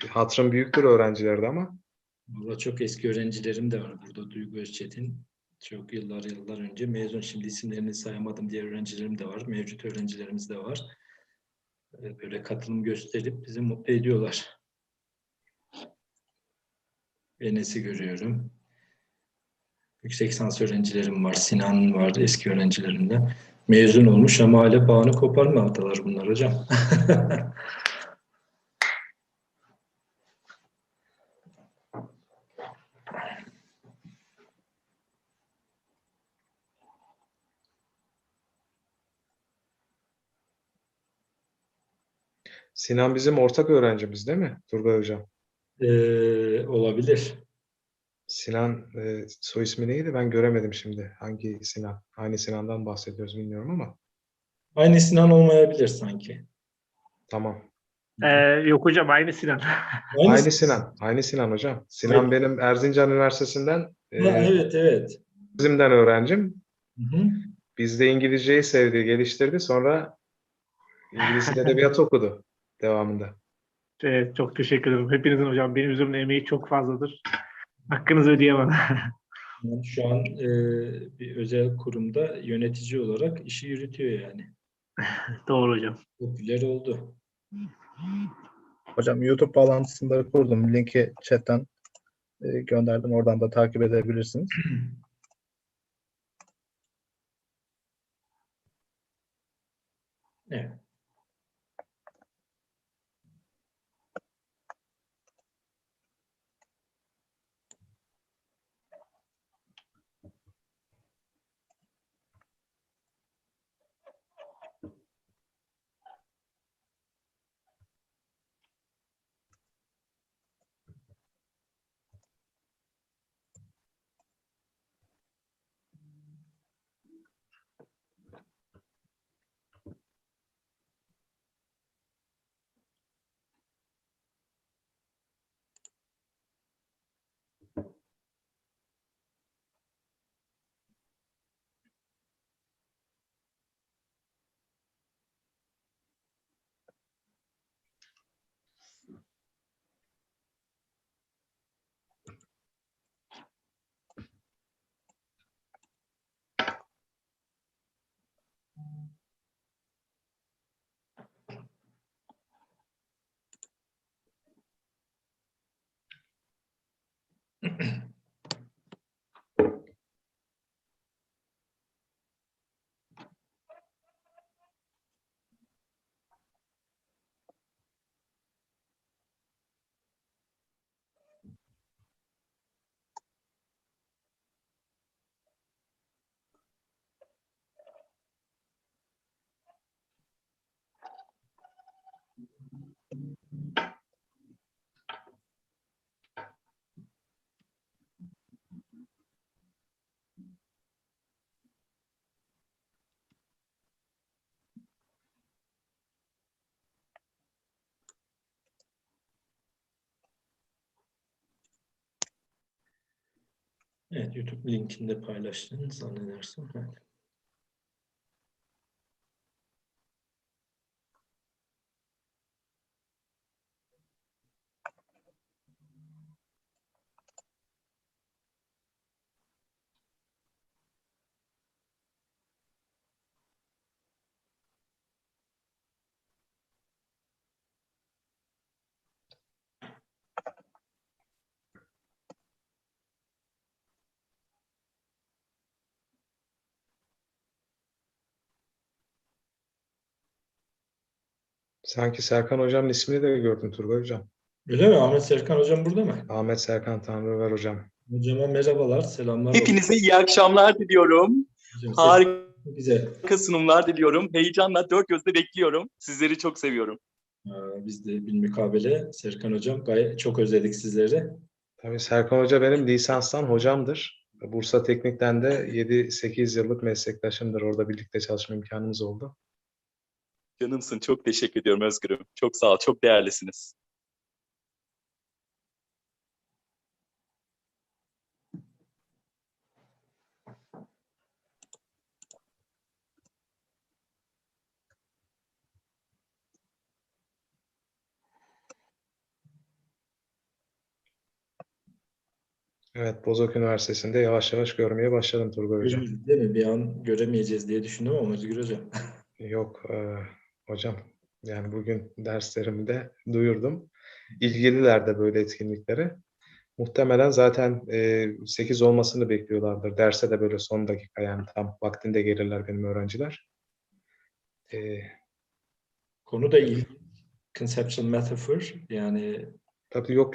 hatırım büyüktür öğrencilerde ama. Valla çok eski öğrencilerim de var burada. Duygu Özçetin çok yıllar önce mezun. Şimdi isimlerini sayamadım, diğer öğrencilerim de var. Mevcut öğrencilerimiz de var. Böyle katılım gösterip bizi mutlu ediyorlar. Enes'i görüyorum. Yüksek lisans öğrencilerim var. Sinan var eski öğrencilerimden. Mezun olmuş ama hala bağını koparmadılar bunlar hocam. Sinan bizim ortak öğrencimiz değil mi Turgay Hocam? Olabilir. Sinan soy ismi neydi? Ben göremedim şimdi. Hangi Sinan? Aynı Sinan'dan bahsediyoruz bilmiyorum ama. Aynı Sinan olmayabilir sanki. Tamam. Yok hocam, aynı Sinan. Aynı Sinan. Aynı Sinan hocam. Sinan benim Erzincan Üniversitesi'nden Evet. bizimden öğrencim. Hı hı. Bizde İngilizceyi sevdi, geliştirdi. Sonra İngiliz Dil Edebiyatı okudu devamında. Evet, çok teşekkür ederim. Hepinizin hocam, benim üzerimde emeği çok fazladır. Hakkınızı ödeyemem. Yani şu an bir özel kurumda yönetici olarak işi yürütüyor yani. Doğru hocam. Popüler oldu. Hocam YouTube bağlantısını da kurdum. Linki chatten gönderdim. Oradan da takip edebilirsiniz. Evet. Evet, YouTube linkini de paylaştınız zannedersem. Evet. Sanki Serkan Hocam'ın ismini de gördüm Turgay Hocam. Öyle mi? Ahmet Serkan hocam burada mı? Ahmet Serkan Tanrıver Hocam. Hocama merhabalar, selamlar olsun. Hepinize iyi akşamlar diliyorum. Hocam, Harika güzel. sunumlar diliyorum. Heyecanla dört gözle bekliyorum. Sizleri çok seviyorum. Biz de bilmukabele Serkan hocam gayet çok özledik sizleri. Tabii Serkan Hoca benim lisanstan hocamdır. Bursa Teknik'ten de 7-8 yıllık meslektaşımdır. Orada birlikte çalışma imkanımız oldu. Canımsın. Çok teşekkür ediyorum Özgür'üm. Çok sağ ol. Çok değerlisiniz. Evet, Bozok Üniversitesi'nde yavaş yavaş görmeye başladım Turgay Hocam. Görürüz değil mi? Bir an göremeyeceğiz diye düşündüm ama Özgür Hocam. Yok hocam, yani bugün derslerimde duyurdum. İlgililer de böyle etkinliklere. Muhtemelen zaten 8 olmasını bekliyorlardır. Derse de böyle son dakika, yani tam vaktinde gelirler benim öğrenciler. E, Konu da iyi. Conceptual metaphor yani tabii yok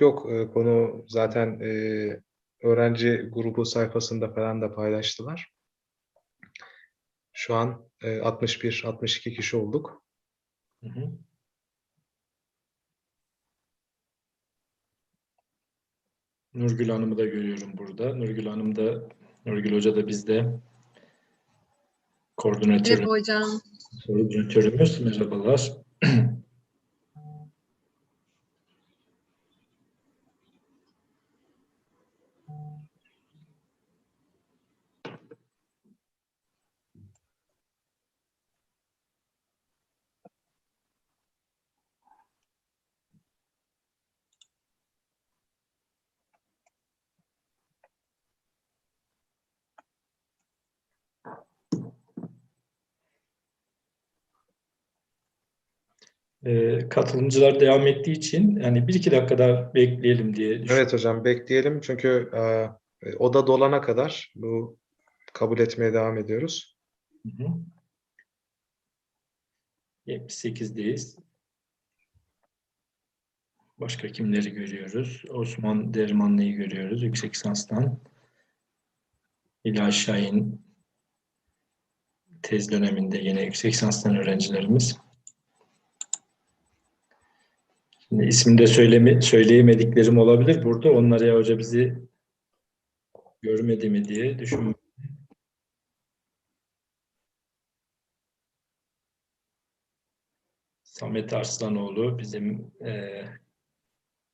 konu zaten öğrenci grubu sayfasında falan da paylaştılar. Şu an 61-62 kişi olduk. hı hı. Nurgül Hanım'ı da görüyorum burada. Nurgül Hoca da bizde Merhaba hocam. koordinatörümüz. Merhabalar. Katılımcılar devam ettiği için yani 1-2 dakika daha bekleyelim diye düşünüyorum. Evet hocam, bekleyelim çünkü oda dolana kadar bu kabul etmeye devam ediyoruz. Hı hı. 78'deyiz. Başka kimleri görüyoruz? Osman Dermanlı'yı görüyoruz yüksek lisanstan. İlahi Şahin tez döneminde yine yüksek lisanstan öğrencilerimiz. Şimdi ismini de söyleyemediklerim olabilir burada. Onlar ya hoca bizi görmedi mi diye düşünüyorum. Samet Arslanoğlu bizim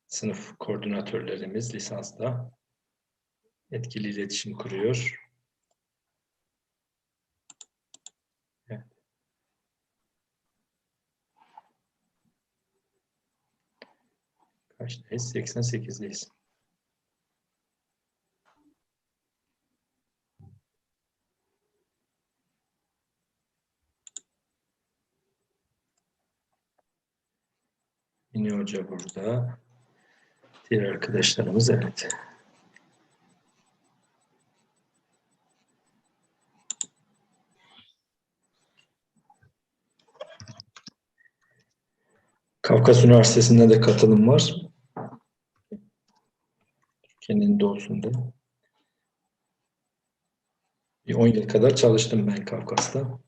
sınıf koordinatörlerimiz lisansta. Etkili iletişim kuruyor. Evet. Kaçtayız? 88'deyiz. Mini Hoca burada. Diğer arkadaşlarımız evet. Kafkas Üniversitesi'nde de katılım var. Türkiye'nin doğusunda. Bir 10 yıl kadar çalıştım ben Kafkas'ta.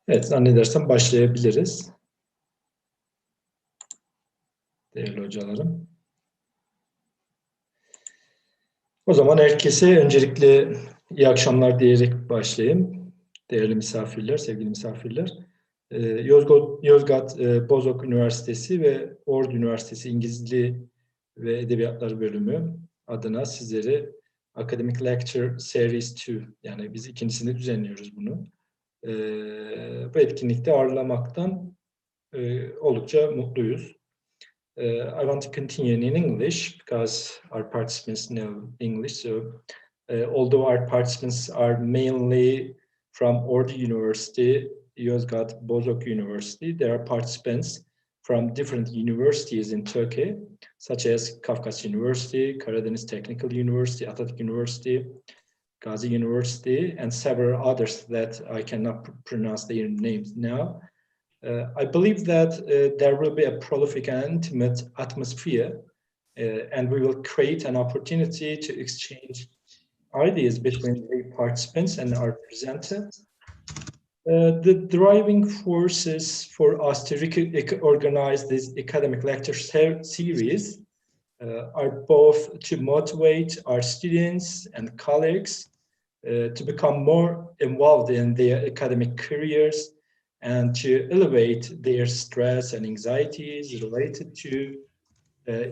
Evet, zannedersem başlayabiliriz. Değerli hocalarım. O zaman herkese öncelikle iyi akşamlar diyerek başlayayım. Değerli misafirler, sevgili misafirler. Yozgat Bozok Üniversitesi ve Ordu Üniversitesi İngiliz Dili ve Edebiyatları Bölümü adına sizlere Academic Lecture Series 2, yani biz ikincisini düzenliyoruz bunu. Bu etkinlikte ağırlamaktan oldukça mutluyuz. I want to continue in English because our participants know English. So, although our participants are mainly from Ordu University, Yozgat Bozok University, there are participants from different universities in Turkey, such as Kafkas University, Karadeniz Technical University, Atatürk University, Gazi University, and several others that I cannot pronounce their names now. I believe that there will be a prolific and intimate atmosphere, and we will create an opportunity to exchange ideas between the participants and our presenter. The driving forces for us to organize this academic lecture series are both to motivate our students and colleagues to become more involved in their academic careers and to elevate their stress and anxieties related to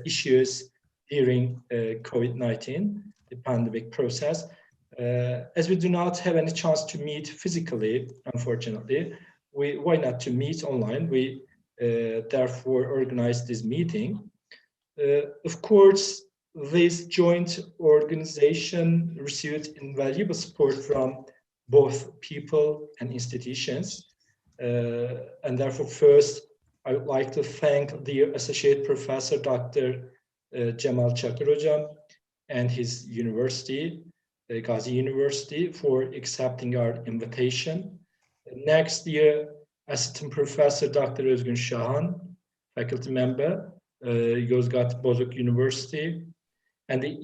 issues during COVID-19, the pandemic process. As we do not have any chance to meet physically, unfortunately, why not to meet online? We therefore organized this meeting. Of course, this joint organization received invaluable support from both people and institutions. And therefore, first, I would like to thank the Associate Professor, Dr. Cemal ÇAKIR Hocam, and his university, Gazi University, for accepting our invitation. Next year, Assistant Professor Dr. Özgün Şahan, faculty member, Yozgat Bozok University, and the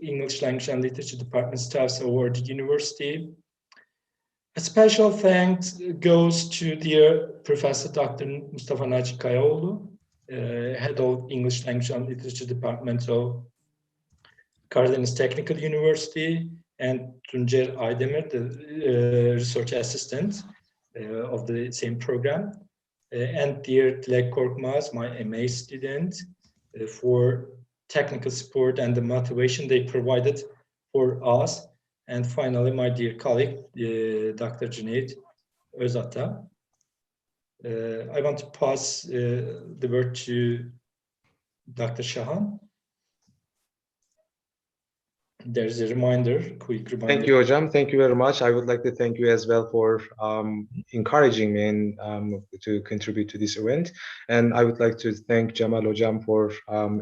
English Language and Literature Department Staffs Award University. A special thanks goes to dear Professor Dr. Mustafa Naci Kayaoğlu, Head of English Language and Literature Department of Karadeniz Technical University, and Tuncer Aydemir, the research assistant of the same program, and dear Dilek Korkmaz, my MA student, for technical support and the motivation they provided for us. And finally, my dear colleague, Dr. Cüneyt Özata. I want to pass the word to Dr. Şahan. There's a reminder, quick reminder. Thank you, Hocam. Thank you very much. I would like to thank you as well for encouraging me and to contribute to this event. And I would like to thank Cemal Hocam for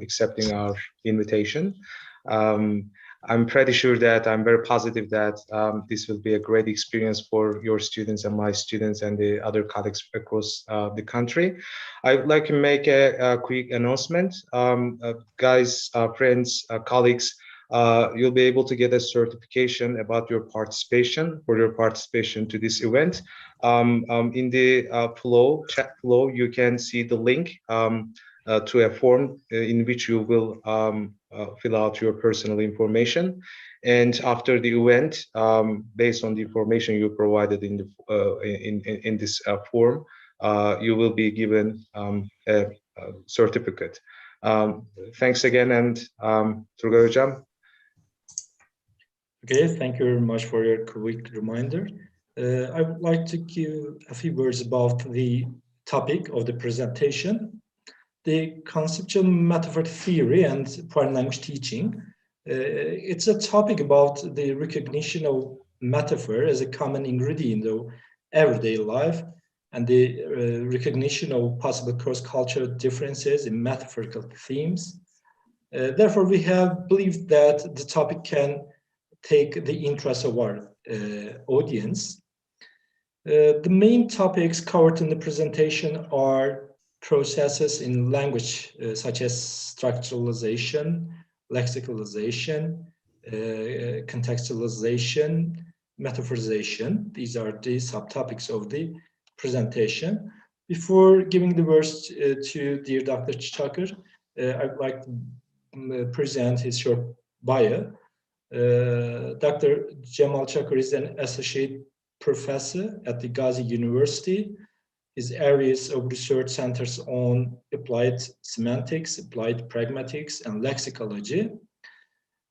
accepting our invitation. I'm pretty sure that I'm very positive that this will be a great experience for your students and my students and the other colleagues across the country. I would like to make a quick announcement. Guys, friends, colleagues, you'll be able to get a certification about your participation to this event. In the chat flow, you can see the link to a form in which you will fill out your personal information. And after the event, based on the information you provided in this form, you will be given a certificate. Thanks again, and Turgay Hocam. Okay, thank you very much for your quick reminder. I would like to give a few words about the topic of the presentation. The conceptual metaphor theory and foreign language teaching. It's a topic about the recognition of metaphor as a common ingredient of everyday life and the recognition of possible cross-cultural differences in metaphorical themes. Therefore, we have believed that the topic can take the interest of our audience. The main topics covered in the presentation are processes in language, such as structuralization, lexicalization, contextualization, metaphorization. These are the subtopics of the presentation. Before giving the words to dear Dr. ÇAKIR, I'd like to present his short bio. Dr. Cemal ÇAKIR is an associate professor at the Gazi University. His areas of research centers on applied semantics, applied pragmatics, and lexicology.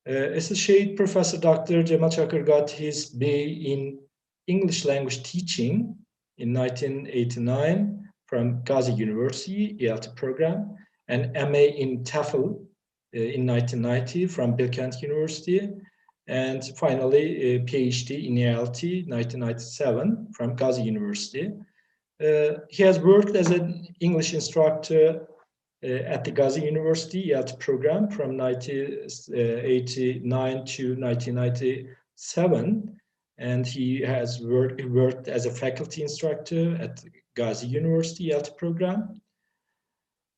Associate Professor Dr. Cemal ÇAKIR got his BA in English language teaching in 1989 from Gazi University, ELT program, and MA in TEFL in 1990 from Bilkent University, and finally a PhD in ELT 1997 from Gazi University. He has worked as an English instructor at the Gazi University ELT program from 1989 to 1997, and he has worked as a faculty instructor at Gazi University ELT program.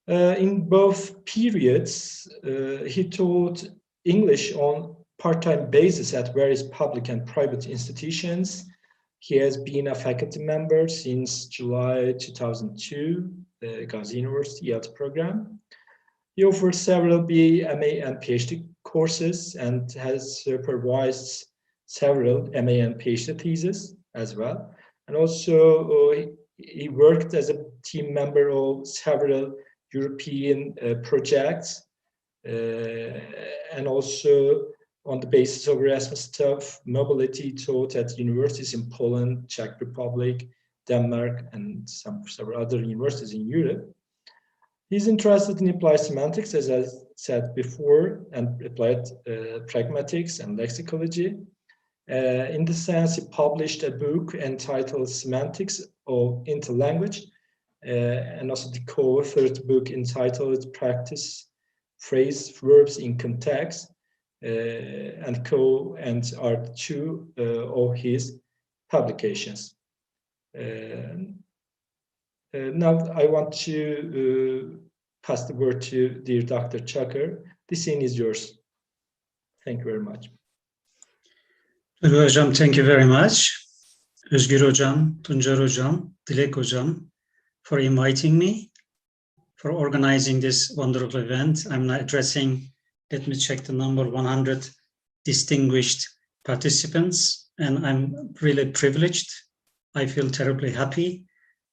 In both periods, he taught English on part-time basis at various public and private institutions. He has been a faculty member since July 2002, the Gazi University IAT program. He offers several BA, MA, and PhD courses and has supervised several MA and PhD theses as well. And also, he worked as a team member of several European projects, and also on the basis of Erasmus staff mobility taught at universities in Poland, Czech Republic, Denmark, and several other universities in Europe. He's interested in applied semantics, as I said before, and applied pragmatics and lexicology. In the sense, he published a book entitled Semantics of Interlanguage, and also the co-authored book entitled Practice, Phrase, Verbs in Context, and are two of his publications. Now I want to pass the word to dear Dr. ÇAKIR. The scene is yours. Thank you very much. Hocam, thank you very much. Özgür Hocam, Tuncer Hocam, Dilek Hocam, for inviting me, for organizing this wonderful event. I'm now addressing, let me check the number, 100 distinguished participants, and I'm really privileged. I feel terribly happy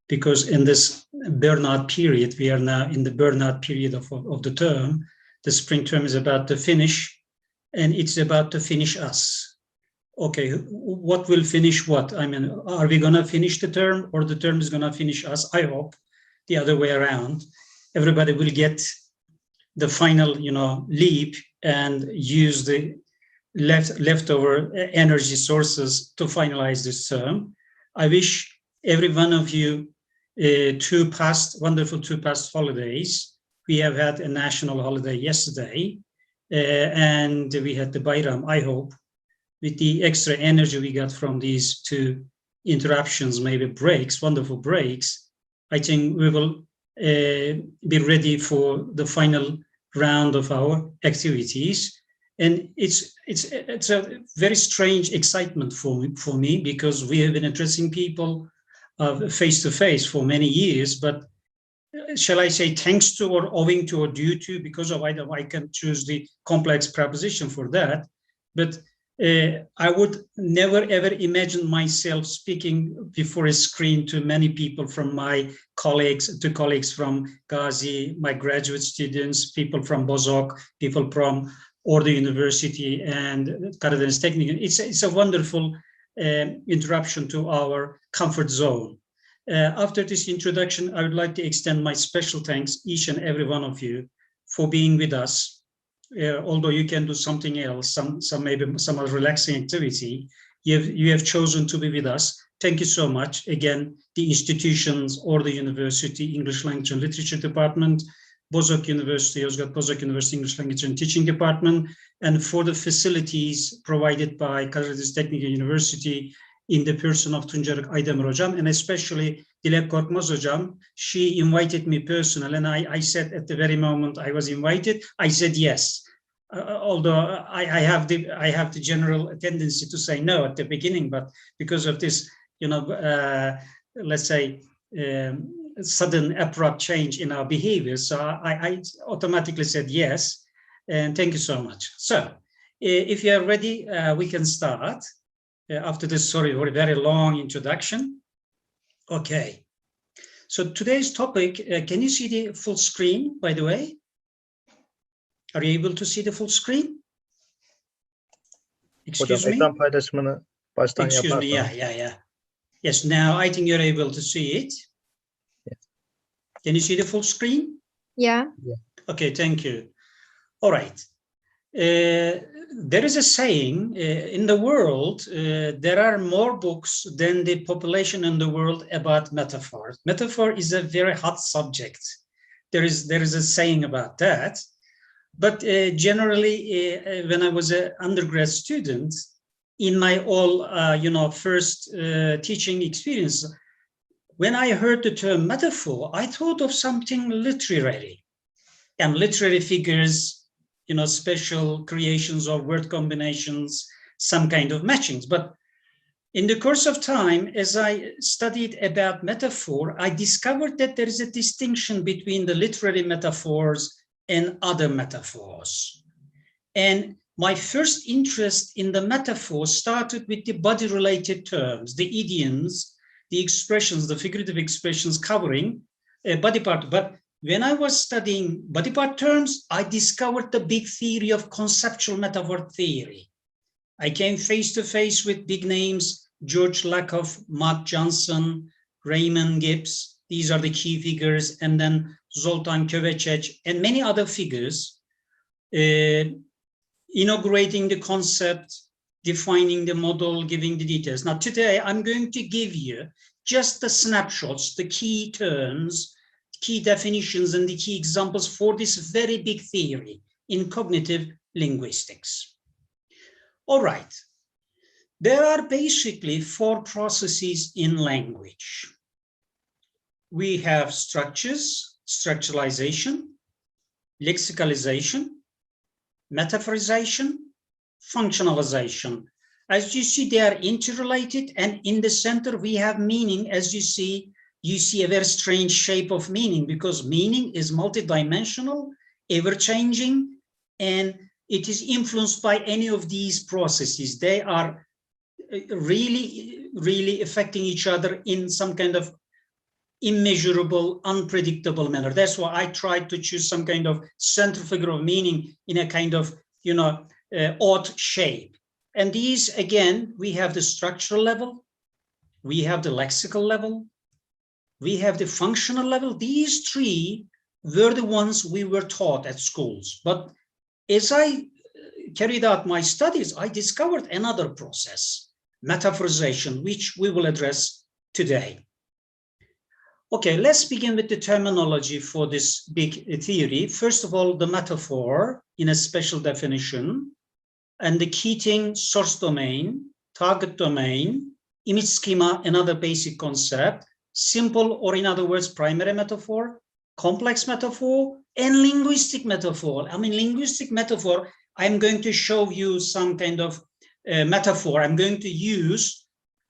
because in this burnout period, we are now in the burnout period of the term. The spring term is about to finish, and it's about to finish us. Okay, what will finish what? I mean, are we going to finish the term, or the term is going to finish us? I hope the other way around. Everybody will get the final, leap and use the leftover energy sources to finalize this term. I wish every one of you wonderful two past holidays. We have had a national holiday yesterday, and we had the Bayram. I hope with the extra energy we got from these two interruptions, maybe breaks, wonderful breaks, I think we will be ready for the final round of our activities. And it's a very strange excitement for me because we have been addressing people face to face for many years, but shall I say thanks to or owing to or due to, because of either I can choose the complex preposition for that, but I would never ever imagine myself speaking before a screen to many people from my colleagues from Gazi, my graduate students, people from Assoc, people from Ordu University and Karadeniz Teknik. It's a wonderful interruption to our comfort zone. After this introduction, I would like to extend my special thanks each and every one of you for being with us. Although you can do something else, maybe some relaxing activity, you have chosen to be with us. Thank you so much. Again, the institutions or the university, English Language and Literature Department, Assoc University, Assoc University English Language and Teaching Department, and for the facilities provided by Karadeniz Teknik University in the person of Tuncer Aydemir Hocam, and especially Dilek Korkmaz Hocam. She invited me personally, and I said at the very moment I was invited, I said yes. Although I have the general tendency to say no at the beginning, but because of this, let's say, sudden abrupt change in our behavior, so I automatically said yes, and thank you so much. So, if you are ready, we can start. After this, very long introduction. Okay. So today's topic, can you see the full screen, by the way? Are you able to see the full screen? Excuse me? Ekran paylaşımını baştan Excuse me, yeah. Yes, now I think you're able to see it. Yes. Can you see the full screen? Yeah. Okay, thank you. All right. There is a saying in the world, there are more books than the population in the world about metaphors. Metaphor is a very hot subject. There is a saying about that. But generally, when I was an undergrad student, in my first teaching experience, when I heard the term metaphor, I thought of something literary, and literary figures, special creations of word combinations, some kind of matchings. But In the course of time, as I studied about metaphor, I discovered that there is a distinction between the literary metaphors and other metaphors. And my first interest in the metaphor started with the body-related terms, the idioms, the expressions, the figurative expressions covering body part. But when I was studying body part terms, I discovered the big theory of conceptual metaphor theory. I came face to face with big names, George Lakoff, Mark Johnson, Raymond Gibbs. These are the key figures, and then Zoltan Kovacic and many other figures, inaugurating the concept, defining the model, giving the details. Now today I'm going to give you just the snapshots, the key terms, key definitions, and the key examples for this very big theory in cognitive linguistics. All right, there are basically 4 processes in language. We have structures, structuralization, lexicalization, metaphorization, functionalization. As you see, they are interrelated, and in the center we have meaning. As you see a very strange shape of meaning, because meaning is multidimensional, ever-changing, and it is influenced by any of these processes. They are really affecting each other in some kind of immeasurable, unpredictable manner. That's why I tried to choose some kind of central figure of meaning in a kind of, odd shape. And these, again, we have the structural level, we have the lexical level, we have the functional level. These 3 were the ones we were taught at schools. But as I carried out my studies, I discovered another process, metaphorization, which we will address today. Okay, let's begin with the terminology for this big theory. First of all, the metaphor in a special definition, and the key thing, source domain, target domain, image schema, another basic concept, simple, or in other words, primary metaphor, complex metaphor, and linguistic metaphor. I mean, linguistic metaphor, I'm going to show you some kind of metaphor. I'm going to use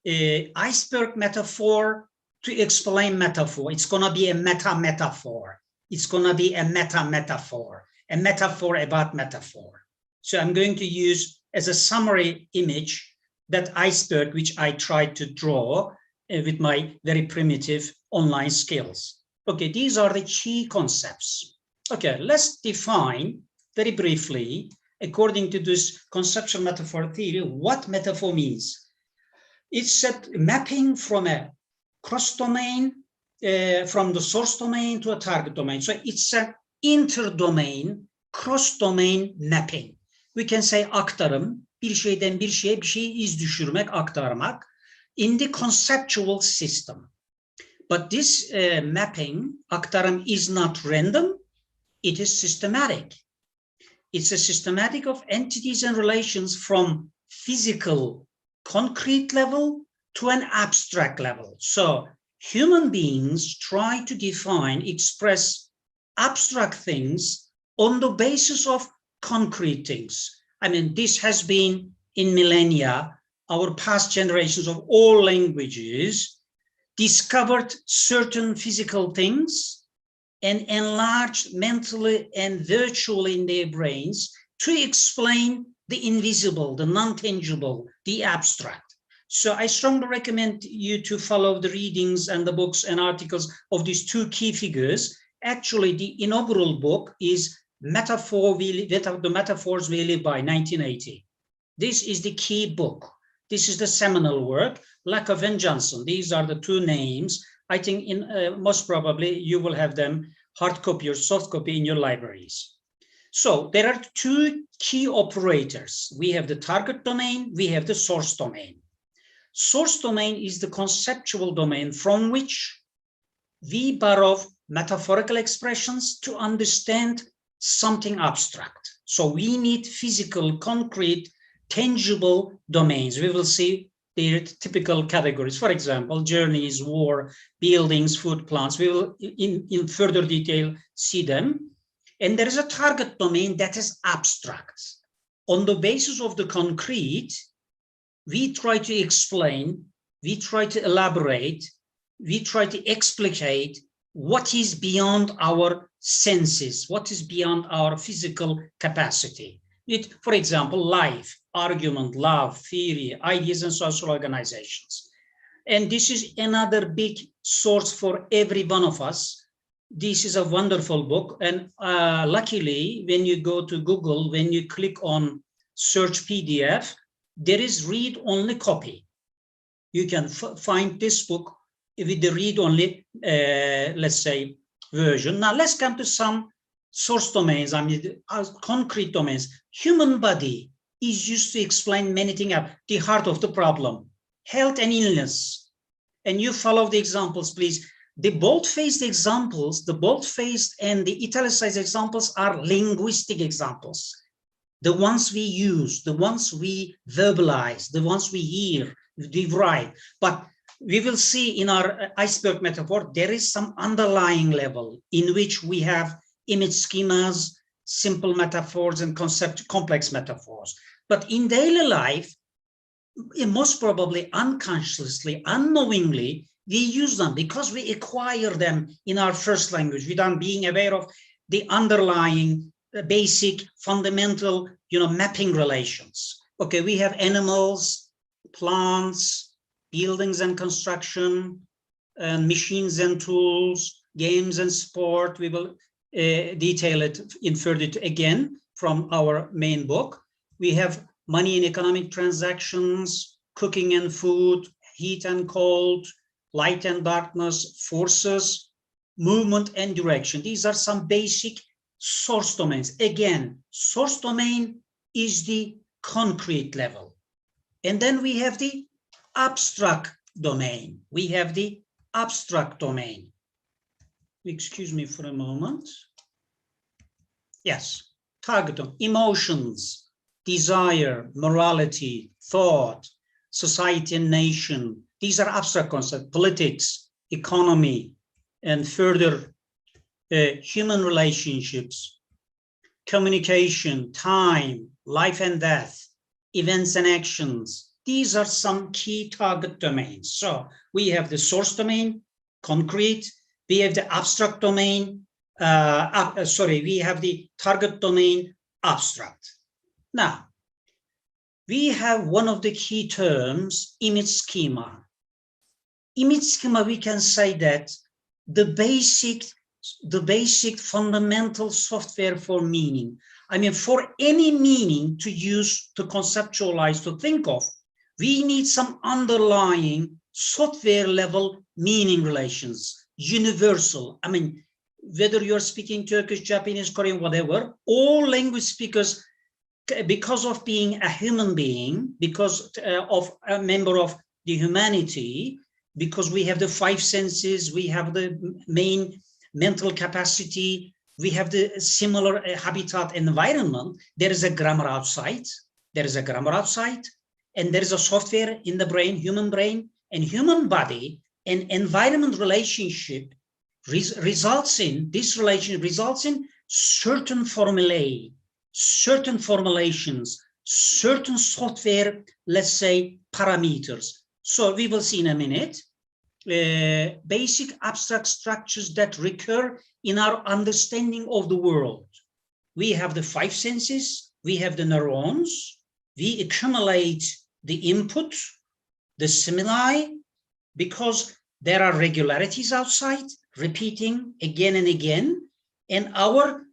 iceberg metaphor to explain metaphor. It's going to be a meta-metaphor. It's going to be a meta-metaphor, a metaphor about metaphor. So I'm going to use as a summary image that iceberg, which I tried to draw with my very primitive online skills. Okay, these are the key concepts. Okay, let's define very briefly, according to this conceptual metaphor theory, what metaphor means. It's a mapping from a cross-domain, from the source domain to a target domain. So it's an inter-domain, cross-domain mapping. We can say aktarım, bir şeyden bir şeye bir şeyi iz düşürmek, aktarmak, in the conceptual system. But this mapping, aktarım, is not random, it is systematic. It's a systematic of entities and relations from physical, concrete level to an abstract level. So human beings try to define, express abstract things on the basis of concrete things. I mean, this has been in millennia, our past generations of all languages discovered certain physical things and enlarged mentally and virtually in their brains to explain the invisible, the non-tangible, the abstract. So I strongly recommend you to follow the readings and the books and articles of these 2 key figures. Actually, the inaugural book is The Metaphors We Live By, 1980. This is the key book. This is the seminal work, Lakoff and Johnson. These are the 2 names. I think most probably you will have them hard copy or soft copy in your libraries. So there are 2 key operators. We have the target domain, we have the source domain. Source domain is the conceptual domain from which we borrow metaphorical expressions to understand something abstract. So we need physical, concrete, tangible domains. We will see their typical categories. For example, journeys, war, buildings, food, plants. We will in further detail see them. And there is a target domain that is abstract. On the basis of the concrete, we try to explain, we try to elaborate, we try to explicate what is beyond our senses, what is beyond our physical capacity. For example, life, argument, love, theory, ideas, and social organizations. And this is another big source for every one of us. This is a wonderful book. And luckily, when you go to Google, when you click on search PDF, there is read-only copy. You can find this book with the read-only, let's say, version. Now, let's come to some source domains, I mean, concrete domains. Human body is used to explain many things at the heart of the problem, health and illness. And you follow the examples, please. The bold-faced examples, the bold-faced and the italicized examples are linguistic examples. The ones we use, the ones we verbalize, the ones we hear, we write. But we will see in our iceberg metaphor, there is some underlying level in which we have image schemas, simple metaphors, and complex metaphors. But in daily life, most probably unconsciously, unknowingly, we use them because we acquire them in our first language without being aware of the underlying basic fundamental, mapping relations. Okay, we have animals, plants, buildings and construction, machines and tools, games and sport. We will detail it in further again from our main book. We have money and economic transactions, cooking and food, heat and cold, light and darkness, forces, movement and direction. These are some basic source domains. Again, source domain is the concrete level. And then we have the abstract domain. We have the abstract domain. Excuse me for a moment. Yes, target of emotions, desire, morality, thought, society and nation. These are abstract concepts, politics, economy, and further human relationships, communication, time, life and death, events and actions. These are some key target domains. So we have the source domain, concrete. We have the abstract domain. We have the target domain, abstract. Now, we have one of the key terms, image schema. Image schema, we can say that the basic fundamental software for meaning. I mean, for any meaning to use, to conceptualize, to think of, we need some underlying software level meaning relations, universal. I mean, whether you're speaking Turkish, Japanese, Korean, whatever, all language speakers, because of being a human being, because of a member of the humanity, because we have the five senses, we have the main mental capacity, we have the similar habitat environment, there is a grammar outside, and there is a software in the brain, human brain, and human body, and environment relationship results in certain formulae, certain formulations, certain software, let's say, parameters. So we will see in a minute, basic abstract structures that recur in our understanding of the world. We have the five senses, we have the neurons, we accumulate the input, the stimuli, because there are regularities outside, repeating again and again, and our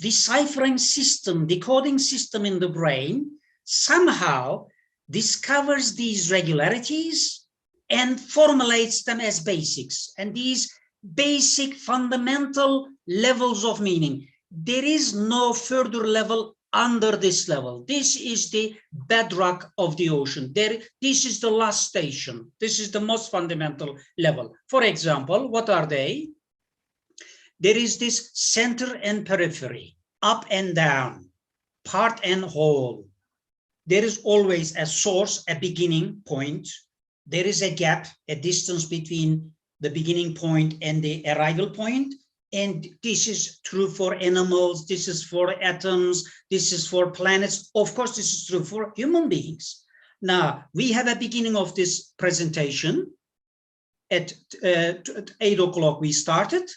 deciphering system, decoding system in the brain somehow discovers these regularities and formulates them as basics. And these basic fundamental levels of meaning, there is no further level under this level. This is the bedrock of the ocean. This is the last station. This is the most fundamental level. For example, what are they? There is this center and periphery, up and down, part and whole. There is always a source, a beginning point. There is a gap, a distance between the beginning point and the arrival point. And this is true for animals, this is for atoms, this is for planets. Of course, this is true for human beings. Now, we have a beginning of this presentation. At 8 o'clock we started.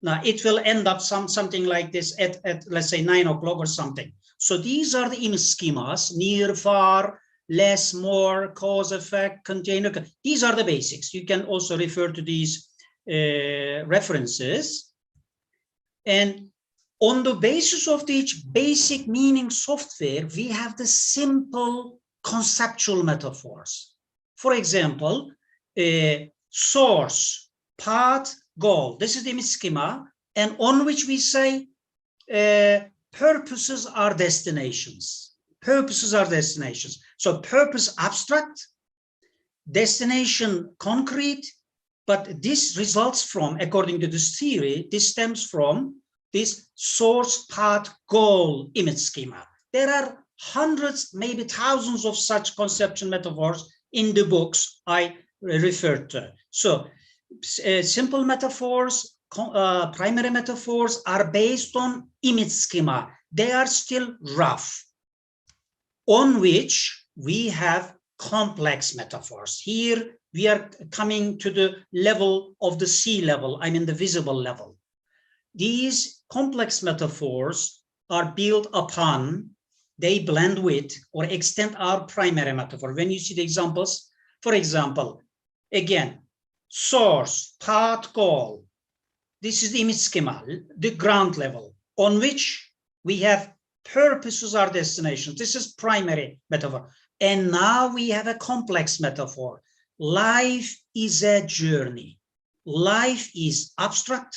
Now, it will end up something like this at let's say 9 o'clock or something. So these are the image schemas: near, far, less, more, cause, effect, container. These are the basics. You can also refer to these references. And on the basis of each basic meaning software, we have the simple conceptual metaphors. For example, source, path, goal. This is the image schema, and on which we say purposes are destinations. Purposes are destinations. So purpose abstract, destination concrete, but this results from, according to this theory, this stems from this source, path, goal image schema. There are hundreds, maybe thousands of such conceptual metaphors in the books I referred to. So simple metaphors, primary metaphors are based on image schema. They are still rough, on which we have complex metaphors. Here we are coming to the level of the sea level, I mean the visible level. These complex metaphors are built upon, they blend with or extend our primary metaphor. When you see the examples, for example, again, source, path, goal. This is the image schema, the ground level, on which we have purposes are destinations. This is primary metaphor. And now we have a complex metaphor. Life is a journey. Life is abstract,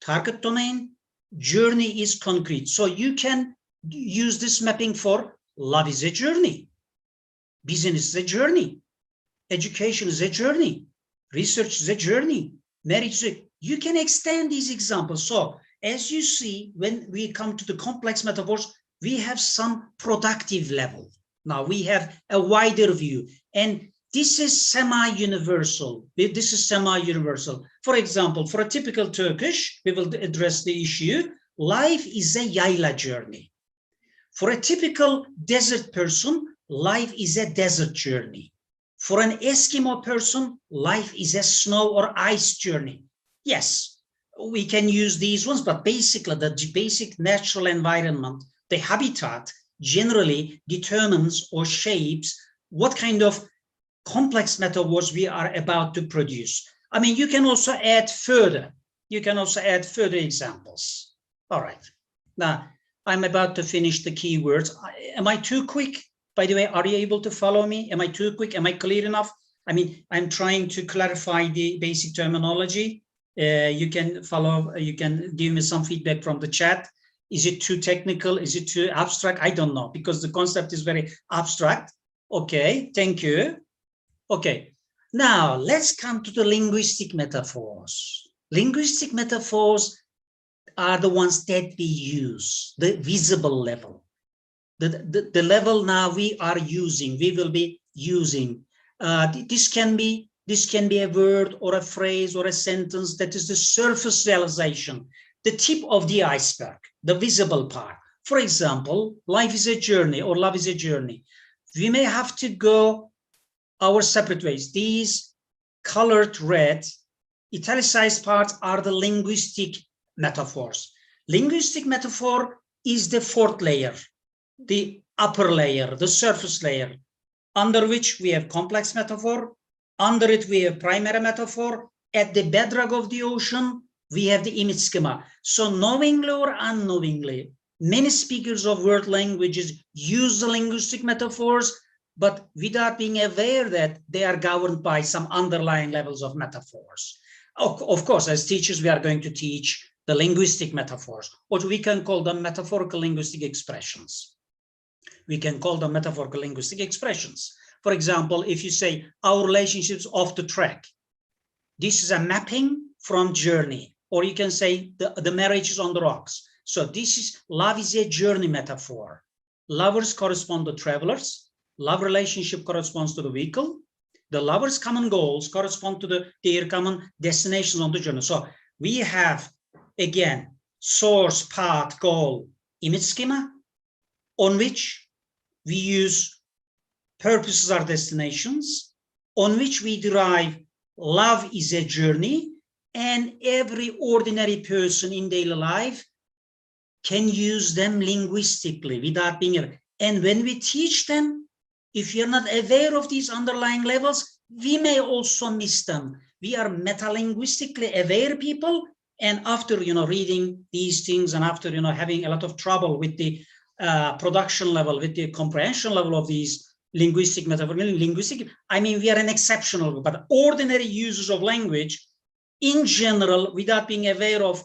target domain, journey is concrete. So you can use this mapping for love is a journey, business is a journey, education is a journey, research is a journey, marriage is a, you can extend these examples. So as you see, when we come to the complex metaphors, we have some productive level. Now we have a wider view, and this is semi-universal. This is semi-universal. For example, for a typical Turkish, we will address the issue. Life is a yayla journey. For a typical desert person, life is a desert journey. For an Eskimo person, life is a snow or ice journey. Yes, we can use these ones, but basically the basic natural environment, the habitat, generally determines or shapes what kind of complex metaphors we are about to produce. I mean, you can also add further. You can also add further examples. All right. Now, I'm about to finish the keywords. Am I too quick? By the way, are you able to follow me? Am I too quick? Am I clear enough? I mean, I'm trying to clarify the basic terminology. You can follow, you can give me some feedback from the chat. Is it too technical? Is it too abstract? I don't know, because the concept is very abstract. Okay, thank you. Okay, now let's come to the linguistic metaphors. Linguistic metaphors are the ones that we use, the visible level. The level now we are using, we will be using. This can be a word or a phrase or a sentence that is the surface realization, the tip of the iceberg, the visible part. For example, life is a journey or love is a journey. We may have to go our separate ways. These colored red, italicized parts are the linguistic metaphors. Linguistic metaphor is the fourth layer, the upper layer, the surface layer, under which we have complex metaphor. Under it, we have primary metaphor. At the bedrock of the ocean, we have the image schema. So knowingly or unknowingly, many speakers of world languages use the linguistic metaphors, but without being aware that they are governed by some underlying levels of metaphors. Of course, as teachers, we are going to teach the linguistic metaphors, or we can call them metaphorical linguistic expressions. We can call them metaphorical linguistic expressions. For example, if you say our relationship's off the track, this is a mapping from journey, or you can say the marriage is on the rocks. So this is love is a journey metaphor. Lovers correspond to travelers. Love relationship corresponds to the vehicle. The lovers' common goals correspond to their common destinations on the journey. So we have, again, source, path, goal, image schema, on which we use purposes are destinations, on which we derive love is a journey, and every ordinary person in daily life can use them linguistically without being aware. And when we teach them, if you're not aware of these underlying levels, we may also miss them. We are metalinguistically aware people, and after reading these things, and after having a lot of trouble with the production level, with the comprehension level of these linguistic metaphor, I mean, we are an exceptional, but ordinary users of language in general, without being aware of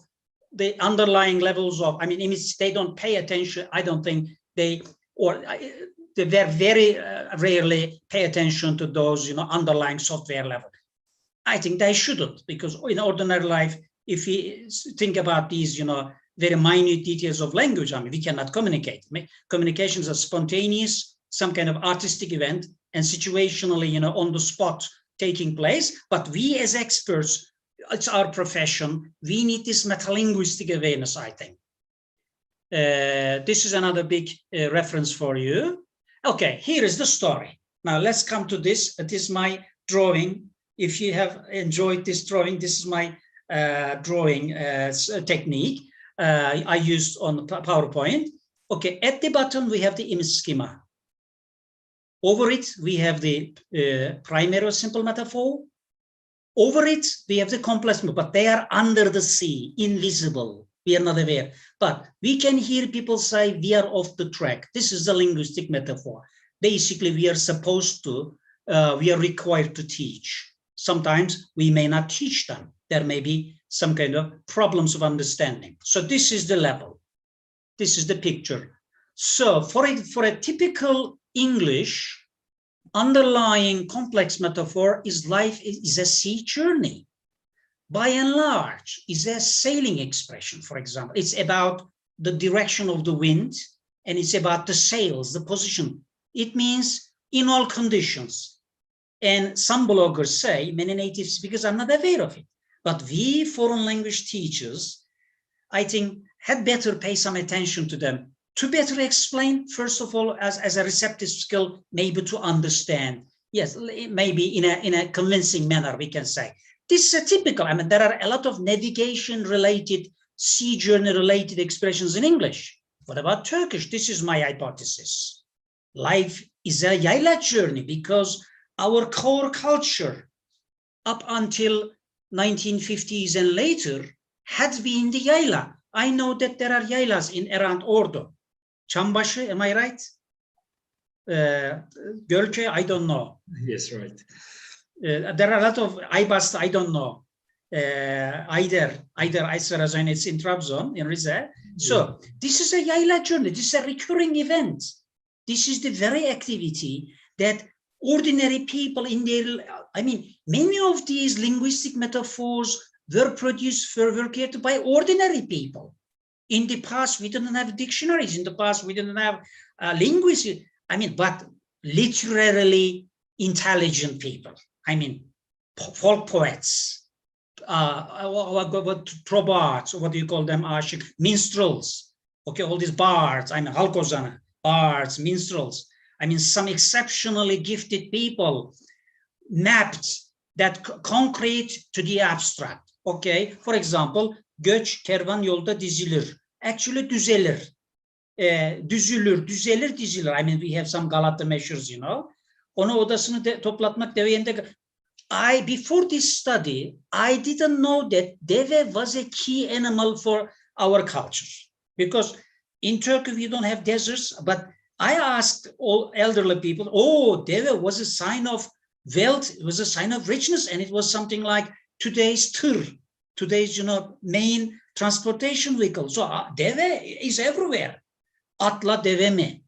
the underlying levels of, I mean, they don't pay attention. I don't think they very rarely pay attention to those, underlying software level. I think they shouldn't, because in ordinary life, if we think about these, very minute details of language, I mean, we cannot communicate. Communications are spontaneous, some kind of artistic event, and situationally, on the spot taking place. But we as experts, it's our profession, we need this metalinguistic awareness, I think. This is another big reference for you. Okay, here is the story. Now let's come to this. It is my drawing. If you have enjoyed this drawing, this is my drawing technique I used on PowerPoint. Okay, at the bottom we have the image schema. Over it we have the primary or simple metaphor. Over it we have the complex, but they are under the sea, invisible. We are not aware, but we can hear people say we are off the track. This is the linguistic metaphor. Basically, we are supposed to, we are required to teach. Sometimes we may not teach them. There may be some kind of problems of understanding. So this is the level. This is the picture. So for a typical English, underlying complex metaphor is life is a sea journey. By and large, is a sailing expression, for example. It's about the direction of the wind, and it's about the sails, the position. It means in all conditions. And some bloggers say, many native speakers are not aware of it. But we foreign language teachers, I think, had better pay some attention to them to better explain, first of all, as a receptive skill, maybe to understand. Yes, maybe in a convincing manner, we can say. This is a typical, I mean, there are a lot of navigation-related, sea journey-related expressions in English. What about Turkish? This is my hypothesis. Life is a yayla journey because our core culture up until 1950s and later had been the yayla. I know that there are yaylas in around Ordu. Çambaşı, am I right? Gölce, I don't know. Yes, right. There are a lot of Aybastı, I don't know. Either Aysarazon, it's in Trabzon, in Rize. So this is a yayla journey. This is a recurring event. This is the very activity that ordinary people in their, I mean, many of these linguistic metaphors were produced, were created by ordinary people. In the past, we didn't have dictionaries. In the past, we didn't have linguists. I mean, but literally intelligent people. I mean, folk poets, probards, what do you call them? Minstrels. Okay, all these bards. I mean, halk ozanı, bards, minstrels. I mean, some exceptionally gifted people mapped that concrete to the abstract. Okay, for example, göç kervan yolda dizilir. Actually, düzelir. Düzülür, düzelir, dizilir. I mean, we have some Galata measures, you know. Onu odasını toplatmak deveyinde. Before this study, I didn't know that deve was a key animal for our culture. Because in Turkey, we don't have deserts, but I asked all elderly people, oh, deve was a sign of wealth, it was a sign of richness, and it was something like today's tır, today's, main transportation vehicle. So deve is everywhere. Atla deve mi?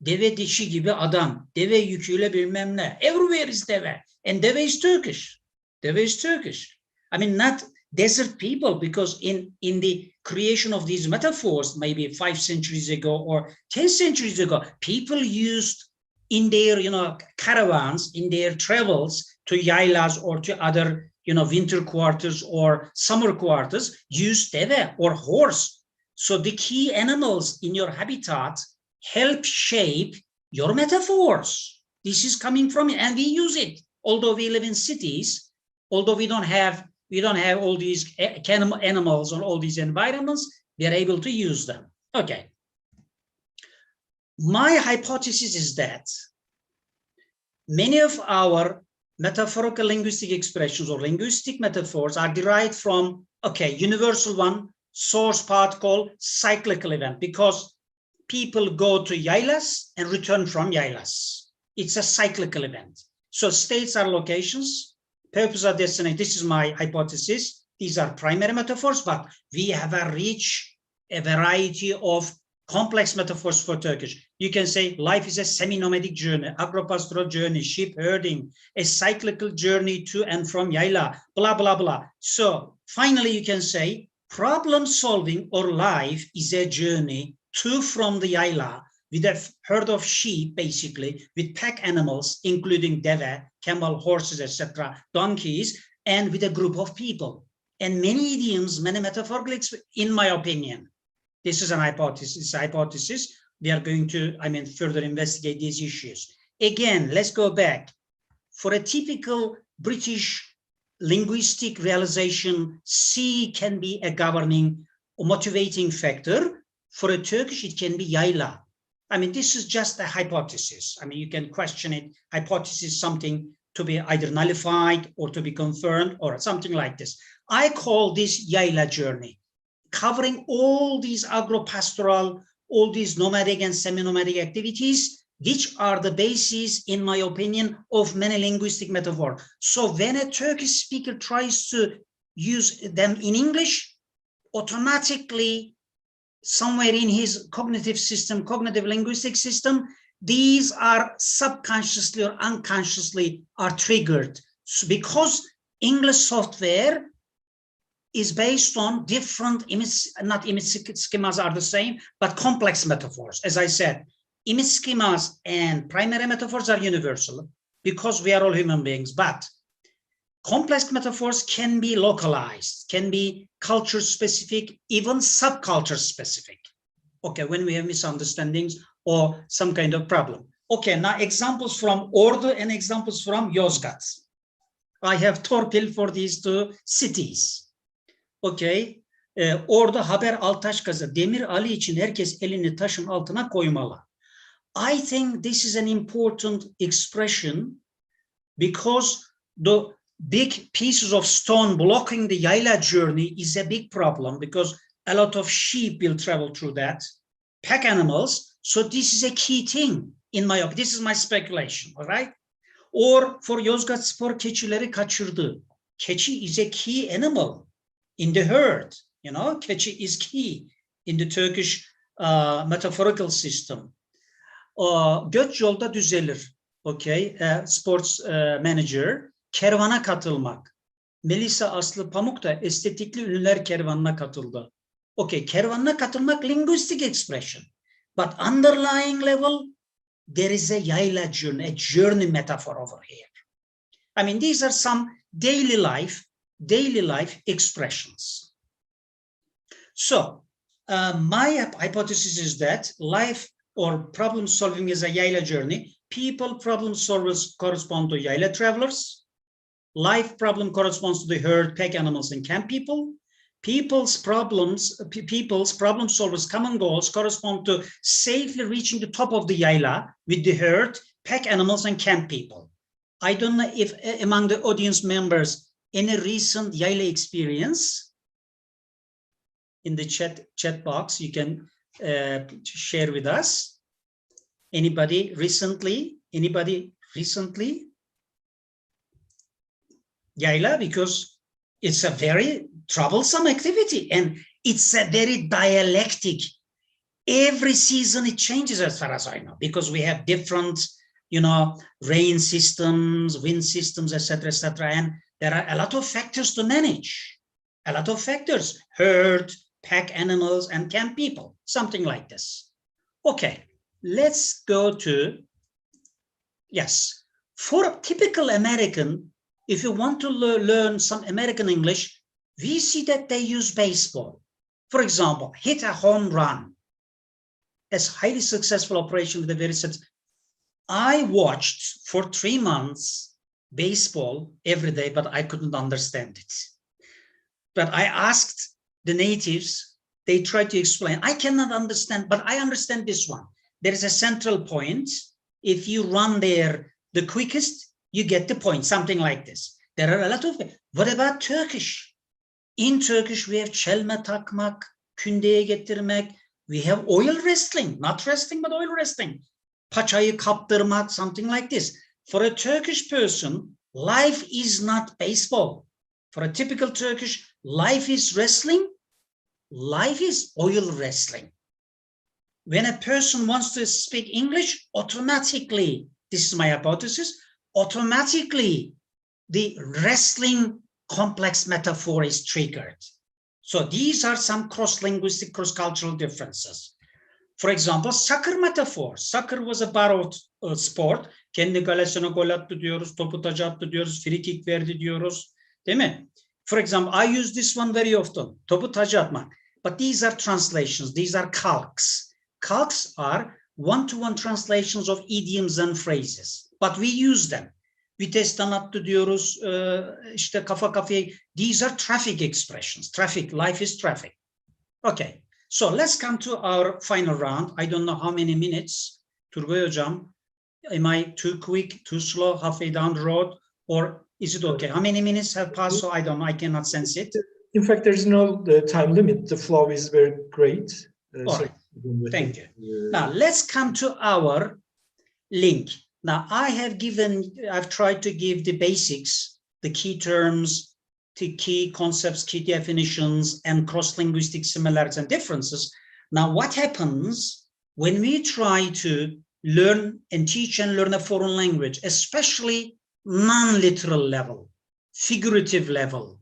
Deve dişi gibi adam. Deve yüküyle bilmem ne. Everywhere is deve. And deve is Turkish. Deve is Turkish. I mean, not desert people, because in the creation of these metaphors, maybe 5 centuries ago or 10 centuries ago, people used in their, caravans, in their travels to yaylas or to other, winter quarters or summer quarters, use deve or horse. So the key animals in your habitat help shape your metaphors. This is coming from it, and we use it. Although we live in cities, although we don't have all these animals or all these environments, we are able to use them. Okay. My hypothesis is that many of our metaphorical linguistic expressions or linguistic metaphors are derived from, okay, universal one, source particle, cyclical event, because people go to yailas and return from yailas. It's a cyclical event. So states are locations, purpose are destination. This is my hypothesis. These are primary metaphors, but we have a variety of complex metaphors for Turkish. You can say life is a semi-nomadic journey, agro-pastoral journey, sheep herding, a cyclical journey to and from Yayla, blah, blah, blah. So finally, you can say problem solving or life is a journey to from the Yayla with a herd of sheep, basically, with pack animals, including deve, camel, horses, etc., donkeys, and with a group of people. And many idioms, many metaphorical, in my opinion. This is an hypothesis. We are going to, further investigate these issues. Again, let's go back. For a typical British linguistic realization, C can be a governing or motivating factor. For a Turkish, it can be yayla. This is just a hypothesis. You can question it. Hypothesis, something to be either nullified or to be confirmed or something like this. I call this yayla journey, covering all these agro-pastoral, all these nomadic and semi-nomadic activities, which are the basis, in my opinion, of many linguistic metaphors. So when a Turkish speaker tries to use them in English, automatically, somewhere in his cognitive system, cognitive linguistic system, these are subconsciously or unconsciously are triggered. So because English software is based on different image schemas are the same, but complex metaphors. As I said, image schemas and primary metaphors are universal because we are all human beings, but complex metaphors can be localized, can be culture specific, even subculture specific. Okay, when we have misunderstandings or some kind of problem. Okay, now examples from Ordu and examples from Yozgat. I have Torpil for these two cities. Okay, orada haber Altaş kazı. Demir Ali için herkes elini taşın altına koymalı. I think this is an important expression because the big pieces of stone blocking the Yayla journey is a big problem because a lot of sheep will travel through that, pack animals. So this is a key thing in my opinion. This is my speculation, all right? Or for Yozgatspor keçileri kaçırdı. Keçi is a key animal in the herd, keçi is key in the Turkish metaphorical system. Göç yolda düzelir. Okay, sports manager, kervana katılmak. Melisa Aslı Pamuk da estetikli ünlüler kervanına katıldı. Okay, kervanına katılmak linguistic expression. But underlying level, there is a yayla journey, a journey metaphor over here. These are some daily life expressions. So my hypothesis is that life or problem solving is a yayla journey. People problem solvers correspond to yayla travelers. Life problem corresponds to the herd, pack animals, and camp people. People's problem solvers' common goals correspond to safely reaching the top of the yayla with the herd, pack animals, and camp people. I don't know if among the audience members, any recent yayla experience. In the chat box, you can share with us. Anybody recently? Yayla, because it's a very troublesome activity and it's a very dialectic. Every season it changes as far as I know, because we have different, rain systems, wind systems, etc., and there are a lot of factors to manage. A lot of factors, herd, pack animals, and camp people, something like this. Okay, let's go to, yes, for a typical American, if you want to learn some American English, we see that they use baseball. For example, hit a home run. That's highly successful operation with a very I watched for 3 months baseball every day, but I couldn't understand it. But I asked the natives, they tried to explain. I cannot understand, but I understand this one. There is a central point. If you run there the quickest, you get the point, something like this. There are a lot of, what about Turkish? In Turkish, we have çelme takmak, kündeye getirmek. We have oil wrestling, not wrestling, but oil wrestling. Paçayı kaptırmak, something like this. For a Turkish person, life is not baseball. For a typical Turkish, life is wrestling. Life is oil wrestling. When a person wants to speak English, automatically, this is my hypothesis, automatically the wrestling complex metaphor is triggered. So these are some cross-linguistic, cross-cultural differences. For example, soccer metaphor. Soccer was a borrowed sport. Kendi kalesine gol attı diyoruz, topu taca attı diyoruz, free kick verdi diyoruz. Değil mi? For example, I use this one very often. Topu taca atmak. But these are translations. These are calques. Calques are one-to-one translations of idioms and phrases. But we use them. Vitesten attı diyoruz, işte kafa kafaya. These are traffic expressions. Traffic, life is traffic. Okay, so let's come to our final round. I don't know how many minutes. Turgay Hocam, am I too quick, too slow, halfway down the road, or is it okay? How many minutes have passed? So I don't know, I cannot sense it. In fact, there's no time limit. The flow is very great. All right. Thank you. Now let's come to our link. Now I've tried to give the basics, the key terms, the key concepts, key definitions, and cross-linguistic similarities and differences. Now what happens when we try to learn and teach and learn a foreign language, especially non-literal level, figurative level,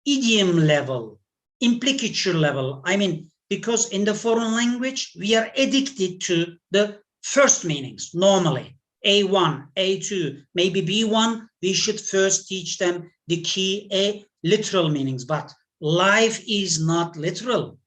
idiom level, implicature level? I mean, because in the foreign language, we are addicted to the first meanings normally. A1, A2, maybe B1, we should first teach them the key literal meanings, but life is not literal.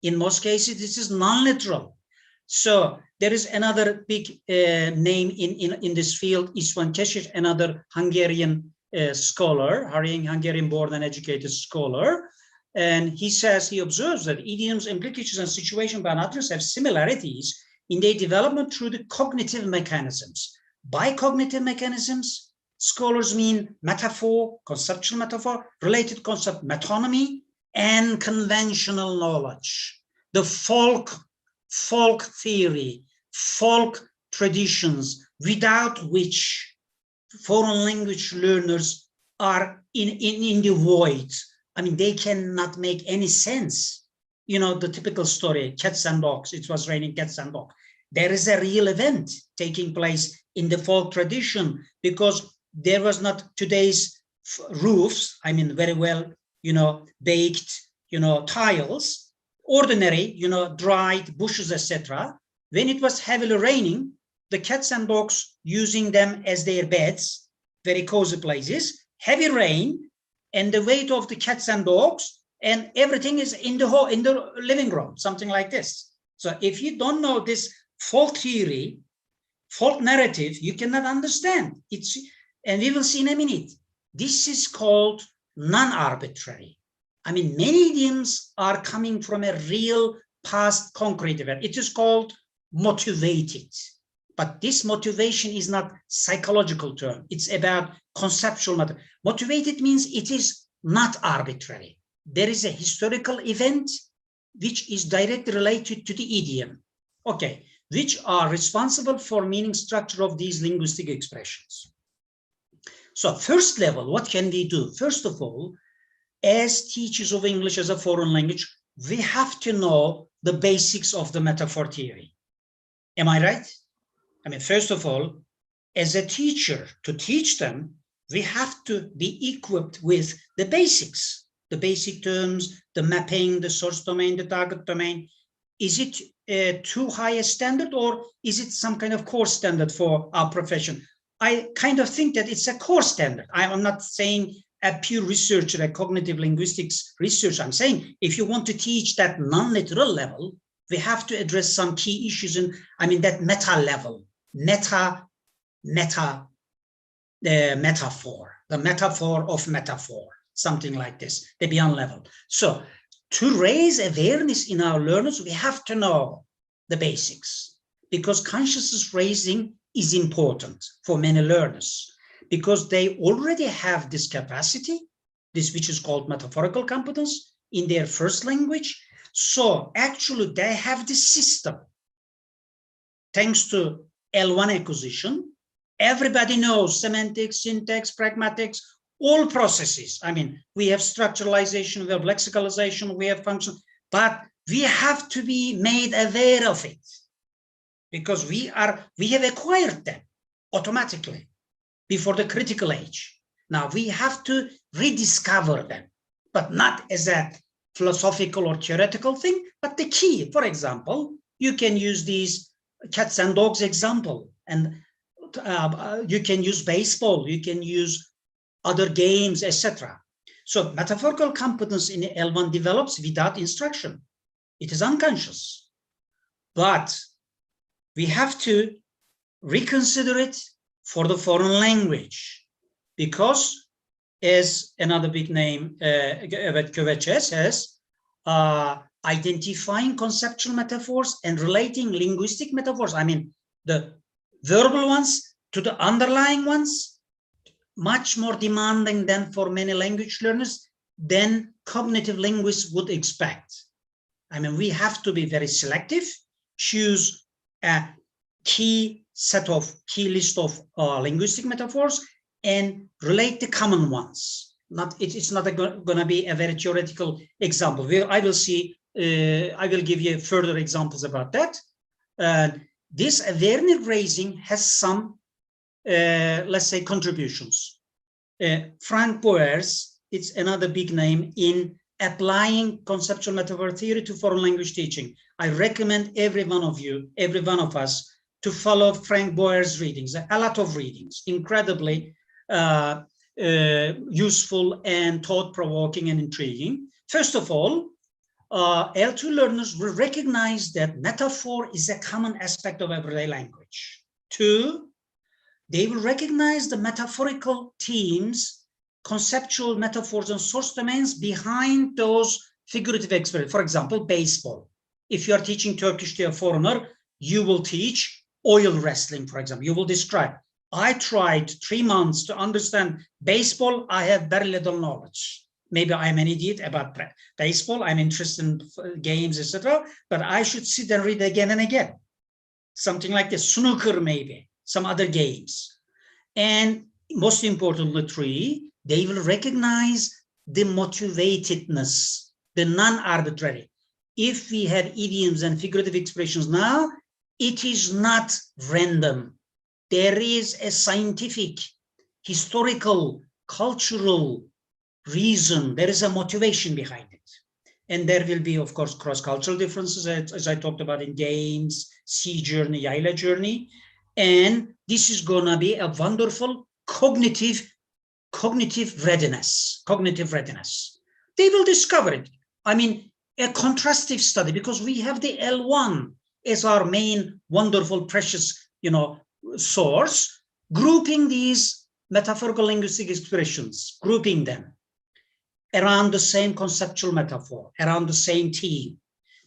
In most cases, this is non-literal. So there is another big name in this field, István Kecsich, another Hungarian scholar, Hungarian born and educated scholar. And he says, he observes that idioms, implications, and situation by others have similarities in their development through the cognitive mechanisms. By cognitive mechanisms, scholars mean metaphor, conceptual metaphor, related concept, metonymy, and conventional knowledge. The folk theory, folk traditions, without which foreign language learners are in the void. I mean, they cannot make any sense. You know, the typical story, cats and dogs, it was raining cats and dogs. There is a real event taking place in the folk tradition because there was not today's roofs, I mean, very well, baked, tiles, ordinary, dried bushes, etc. When it was heavily raining, the cats and dogs using them as their beds, very cozy places, heavy rain, and the weight of the cats and dogs, and everything is in the living room, something like this. So if you don't know this folk theory, folk narrative, you cannot understand. And we will see in a minute. This is called non-arbitrary. I mean, many idioms are coming from a real past concrete event. It is called motivated. But this motivation is not psychological term. It's about conceptual matter. Motivated means it is not arbitrary. There is a historical event which is directly related to the idiom. Okay, which are responsible for meaning structure of these linguistic expressions. So first level, what can we do? First of all, as teachers of English as a foreign language, we have to know the basics of the metaphor theory. Am I right? I mean, first of all, as a teacher, to teach them, we have to be equipped with the basics, the basic terms, the mapping, the source domain, the target domain. Is it too high a standard, or is it some kind of core standard for our profession? I kind of think that it's a core standard. I'm not saying a pure researcher, a cognitive linguistics researcher. I'm saying if you want to teach that non-literal level, we have to address some key issues in, that meta level, meta metaphor, the metaphor of metaphor, something like this, the beyond level. So to raise awareness in our learners, we have to know the basics, because consciousness raising is important for many learners, because they already have this capacity, this which is called metaphorical competence in their first language. So actually they have this system. Thanks to L1 acquisition, everybody knows semantics, syntax, pragmatics, all processes. I mean, we have structuralization, we have lexicalization, we have function, but we have to be made aware of it, because we have acquired them automatically before the critical age. Now we have to rediscover them, but not as a philosophical or theoretical thing, but the key. For example, you can use these cats and dogs example, and you can use baseball, you can use other games, etc. So metaphorical competence in L1 develops without instruction. It is unconscious, but we have to reconsider it for the foreign language, because as another big name, Evet Köveçe says, identifying conceptual metaphors and relating linguistic metaphors, I mean, the verbal ones to the underlying ones, much more demanding than for many language learners than cognitive linguists would expect. I mean, we have to be very selective, choose a key list of linguistic metaphors and relate the common ones. It's not going to be a very theoretical example. I will give you further examples about that. This awareness raising has some, let's say, contributions. Frank Boers, it's another big name in applying conceptual metaphor theory to foreign language teaching. I recommend every one of us to follow Frank Boers' readings, a lot of readings, incredibly useful and thought-provoking and intriguing. First of all, L2 learners will recognize that metaphor is a common aspect of everyday language. Two, they will recognize the metaphorical themes, conceptual metaphors and source domains behind those figurative expressions. For example, baseball. If you are teaching Turkish to a foreigner, you will teach oil wrestling, for example. You will describe, I tried 3 months to understand baseball. I have very little knowledge. Maybe I'm an idiot about baseball. I'm interested in games, etc. But I should sit and read again and again. Something like this, snooker maybe, some other games. And most importantly, three, they will recognize the motivatedness, the non-arbitrary. If we have idioms and figurative expressions now, it is not random. There is a scientific, historical, cultural reason. There is a motivation behind it. And there will be, of course, cross-cultural differences, as I talked about in games, sea journey, Yayla journey. And this is going to be a wonderful cognitive readiness. They will discover it. I mean, a contrastive study, because we have the L1 as our main wonderful, precious, source, grouping these metaphorical linguistic expressions, grouping them around the same conceptual metaphor, around the same theme,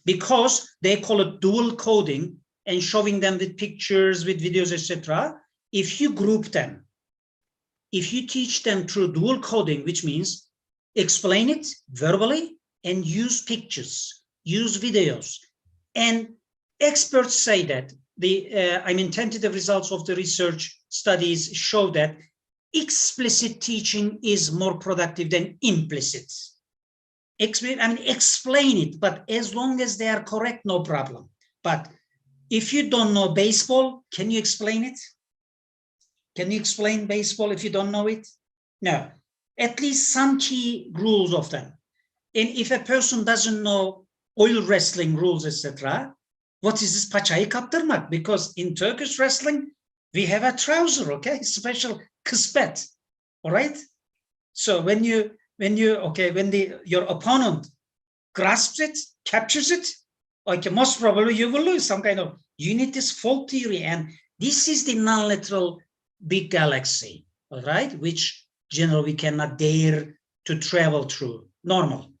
because they call it dual coding and showing them with pictures, with videos, etc. If you group them, if you teach them through dual coding, which means explain it verbally and use pictures, use videos, and experts say that tentative results of the research studies show that explicit teaching is more productive than implicit. Explain it, but as long as they are correct, no problem. But if you don't know baseball, can you explain it? Can you explain baseball if you don't know it? No. At least some key rules of them. And if a person doesn't know oil wrestling rules, etc., what is this paçayı kaptırmak? Because in Turkish wrestling, we have a trouser, okay? Special kıspet, all right? So when your opponent grasps it, captures it, okay, most probably you will lose some kind of, you need this fault theory, and this is the non-literal big galaxy, all right, which generally we cannot dare to travel through, normal.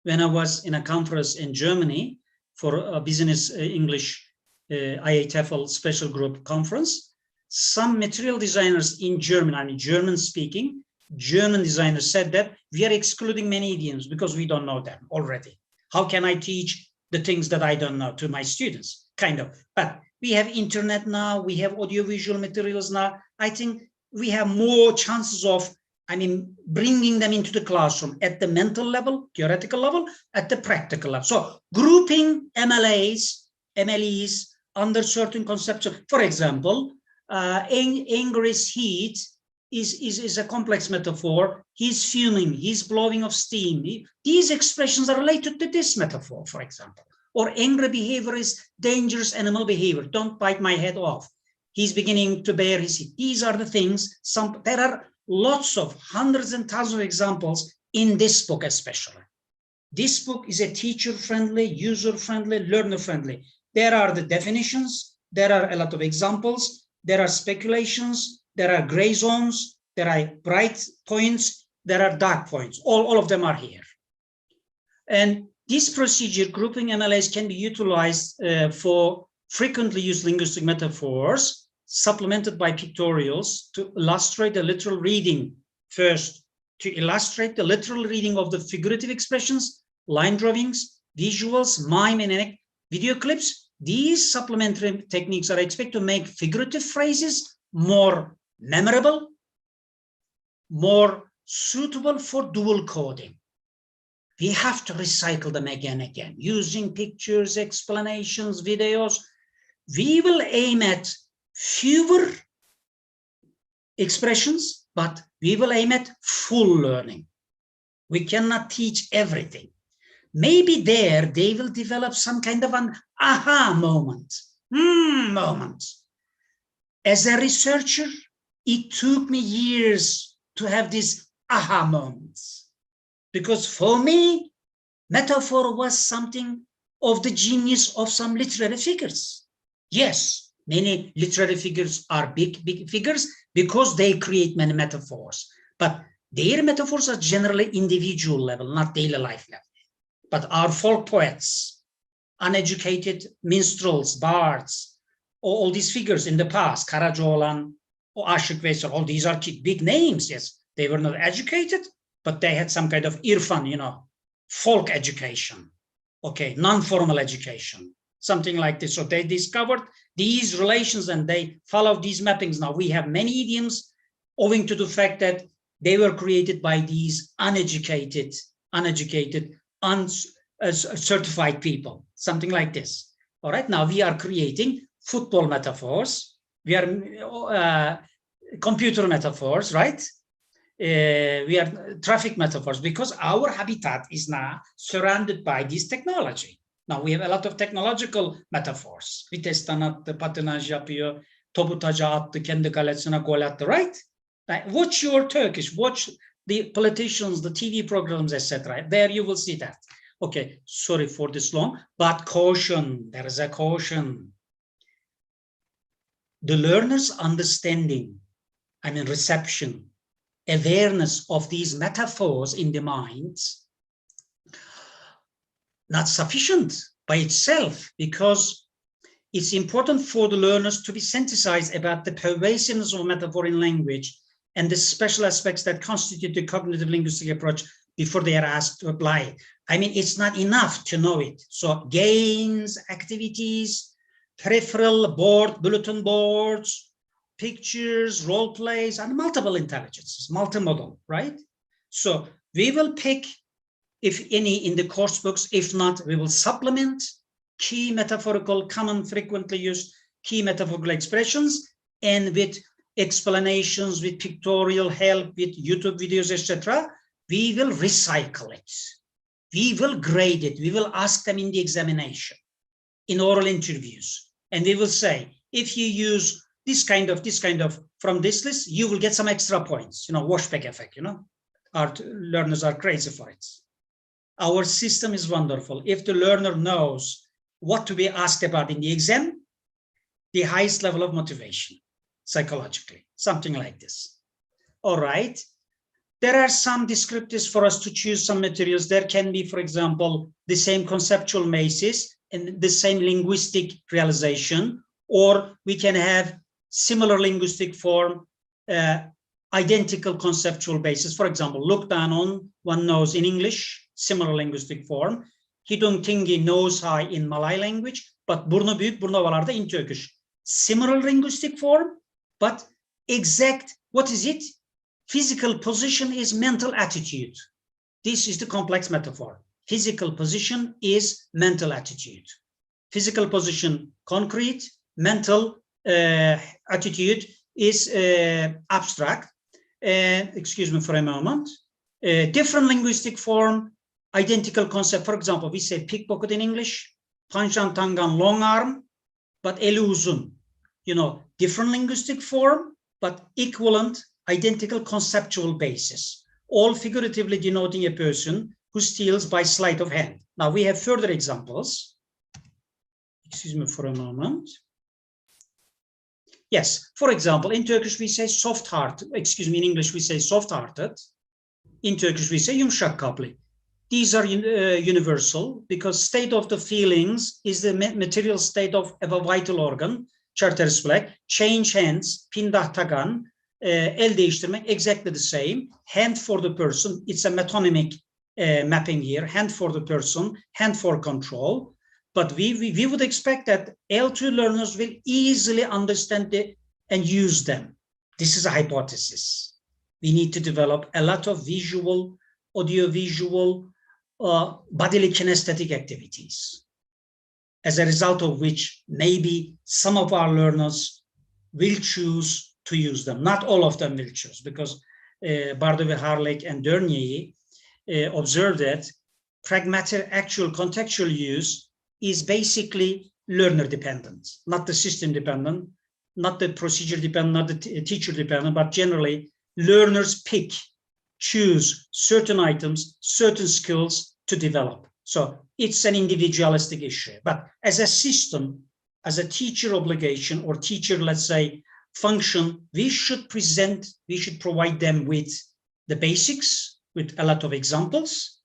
When I was in a conference in Germany for a business English IATEFL special group conference, some material designers in Germany, I mean German speaking, German designers said that we are excluding many idioms because we don't know them already. How can I teach the things that I don't know to my students? Kind of. But we have internet now, we have audiovisual materials now. I think we have more chances of, bringing them into the classroom at the mental level, theoretical level, at the practical level. So grouping MLEs under certain concepts. For example, anger is heat is a complex metaphor. He's fuming, he's blowing off steam. These expressions are related to this metaphor, for example. Or angry behavior is dangerous animal behavior. Don't bite my head off. He's beginning to bear his heat. These are the things. There are lots of hundreds and thousands of examples in this book especially. This book is a teacher-friendly, user-friendly, learner-friendly. There are the definitions, there are a lot of examples, there are speculations, there are gray zones, there are bright points, there are dark points. All of them are here. And this procedure, grouping MLAs, can be utilized for frequently used linguistic metaphors, supplemented by pictorials to illustrate the literal reading. First, to illustrate the literal reading of the figurative expressions, line drawings, visuals, mime, and video clips. These supplementary techniques are expected to make figurative phrases more memorable, more suitable for dual coding. We have to recycle them again and again, using pictures, explanations, videos. We will aim at fewer expressions, but we will aim at full learning. We cannot teach everything. Maybe there they will develop some kind of an aha moment. As a researcher, it took me years to have these aha moments. Because for me, metaphor was something of the genius of some literary figures. Yes, many literary figures are big figures because they create many metaphors. But their metaphors are generally individual level, not daily life level. But our folk poets, uneducated minstrels, bards, all these figures in the past, Karacaoğlan or Aşık Veysel, all these are big names, yes. They were not educated, but they had some kind of irfan, folk education, okay, non-formal education, something like this. So they discovered these relations and they followed these mappings. Now we have many idioms owing to the fact that they were created by these uneducated, uncertified people, something like this. All right, now we are creating football metaphors. We are computer metaphors, right? We are traffic metaphors because our habitat is now surrounded by this technology. Now we have a lot of technological metaphors. Vitesten attı, patinaj yapıyor, topu taca attı, kendi kalesine gol attı, right? Watch your Turkish, watch the politicians, the TV programs, etc. There you will see that. Okay, sorry for this long, but caution, there is a caution. The learner's understanding, reception, awareness of these metaphors in the mind, not sufficient by itself, because it's important for the learners to be sensitized about the pervasiveness of metaphor in language and the special aspects that constitute the cognitive linguistic approach before they are asked to apply it. It's not enough to know it. So games, activities, peripheral board, bulletin boards, pictures, role plays, and multiple intelligences, multimodal, right? So we will pick, if any, in the course books. If not, we will supplement key metaphorical, common, frequently used key metaphorical expressions, and with explanations, with pictorial help, with YouTube videos, etc. We will recycle it. We will grade it. We will ask them in the examination, in oral interviews. And we will say, if you use this kind of from this list, you will get some extra points, washback effect, Our learners are crazy for it. Our system is wonderful. If the learner knows what to be asked about in the exam, the highest level of motivation. psychologically, something like this. All right. There are some descriptors for us to choose some materials. There can be, for example, the same conceptual basis and the same linguistic realization, or we can have similar linguistic form, identical conceptual basis. For example, look down on, one knows in English, similar linguistic form. Hidung tinggi, nose high in Malay language, but burnu büyük, burnu havalarda in Turkish. Similar linguistic form, but exact, what is it? Physical position is mental attitude. This is the complex metaphor. Physical position is mental attitude. Physical position, concrete. Mental attitude is abstract. Excuse me for a moment. Different linguistic form, identical concept. For example, we say pickpocket in English, Panjan Tangan, long arm, but eli uzun. You know, different linguistic form, but equivalent, identical conceptual basis, all figuratively denoting a person who steals by sleight of hand. Now we have further examples. Excuse me for a moment. Yes, for example, in Turkish we say soft-hearted, excuse me, in English we say soft-hearted. In Turkish we say yumuşak kalpli. These are universal because state of the feelings is the material state of a vital organ, charteris plak, change hands, pindah tagan, el değiştirmek, exactly the same. Hand for the person, it's a metonymic mapping here, hand for the person, hand for control. But we would expect that L2 learners will easily understand and use them. This is a hypothesis. We need to develop a lot of visual, audiovisual, bodily kinesthetic activities, as a result of which maybe some of our learners will choose to use them. Not all of them will choose, because Bardavy, Harlech, and Dernier observed that pragmatic, actual contextual use is basically learner dependent, not the system dependent, not the procedure dependent, not the teacher dependent, but generally learners pick, choose certain items, certain skills to develop. So it's an individualistic issue. But as a system, as a teacher obligation or teacher, let's say, function, we should provide them with the basics, with a lot of examples,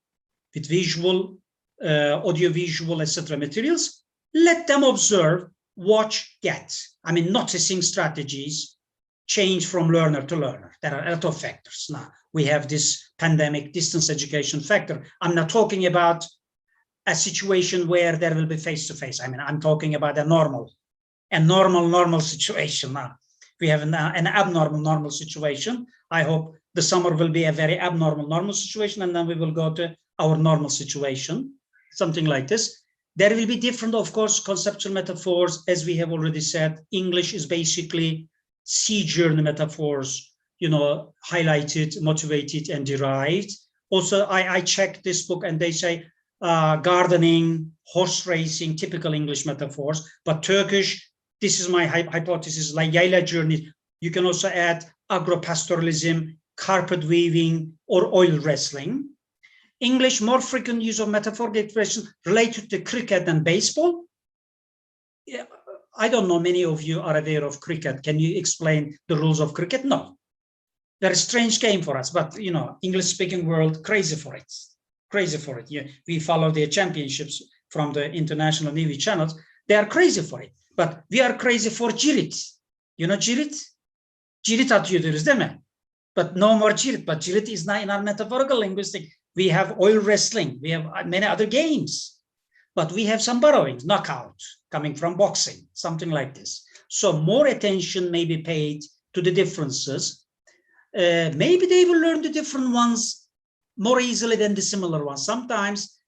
with visual, audiovisual, etc. materials. Let them observe, watch, get. I mean, noticing strategies change from learner to learner. There are a lot of factors. Now, we have this pandemic distance education factor. I'm not talking about a situation where there will be face-to-face. I mean, I'm talking about a normal situation now. We have an abnormal normal situation. I hope the summer will be a very abnormal normal situation, and then we will go to our normal situation, something like this. There will be different, of course, conceptual metaphors. As we have already said, English is basically sea journey metaphors, you know, highlighted, motivated, and derived. Also, I checked this book and they say gardening, horse racing, typical English metaphors, but Turkish, this is my hypothesis, like yayla journey. You can also add agropastoralism, carpet weaving, or oil wrestling. English, more frequent use of metaphoric expression related to cricket and baseball. Yeah, I don't know, many of you are aware of cricket. Can you explain the rules of cricket? No. They're a strange game for us, but you know, English-speaking world, crazy for it. Crazy for it. Yeah, we follow their championships from the international Navy channels. They are crazy for it. But we are crazy for cirit. You know cirit? Cirit atıyor diyoruz, değil mi? But no more cirit. But cirit is not in our metaphorical linguistic. We have oil wrestling. We have many other games. But we have some borrowings, knockout, coming from boxing, something like this. So more attention may be paid to the differences. Maybe they will learn the different ones more easily than the similar ones. Sometimes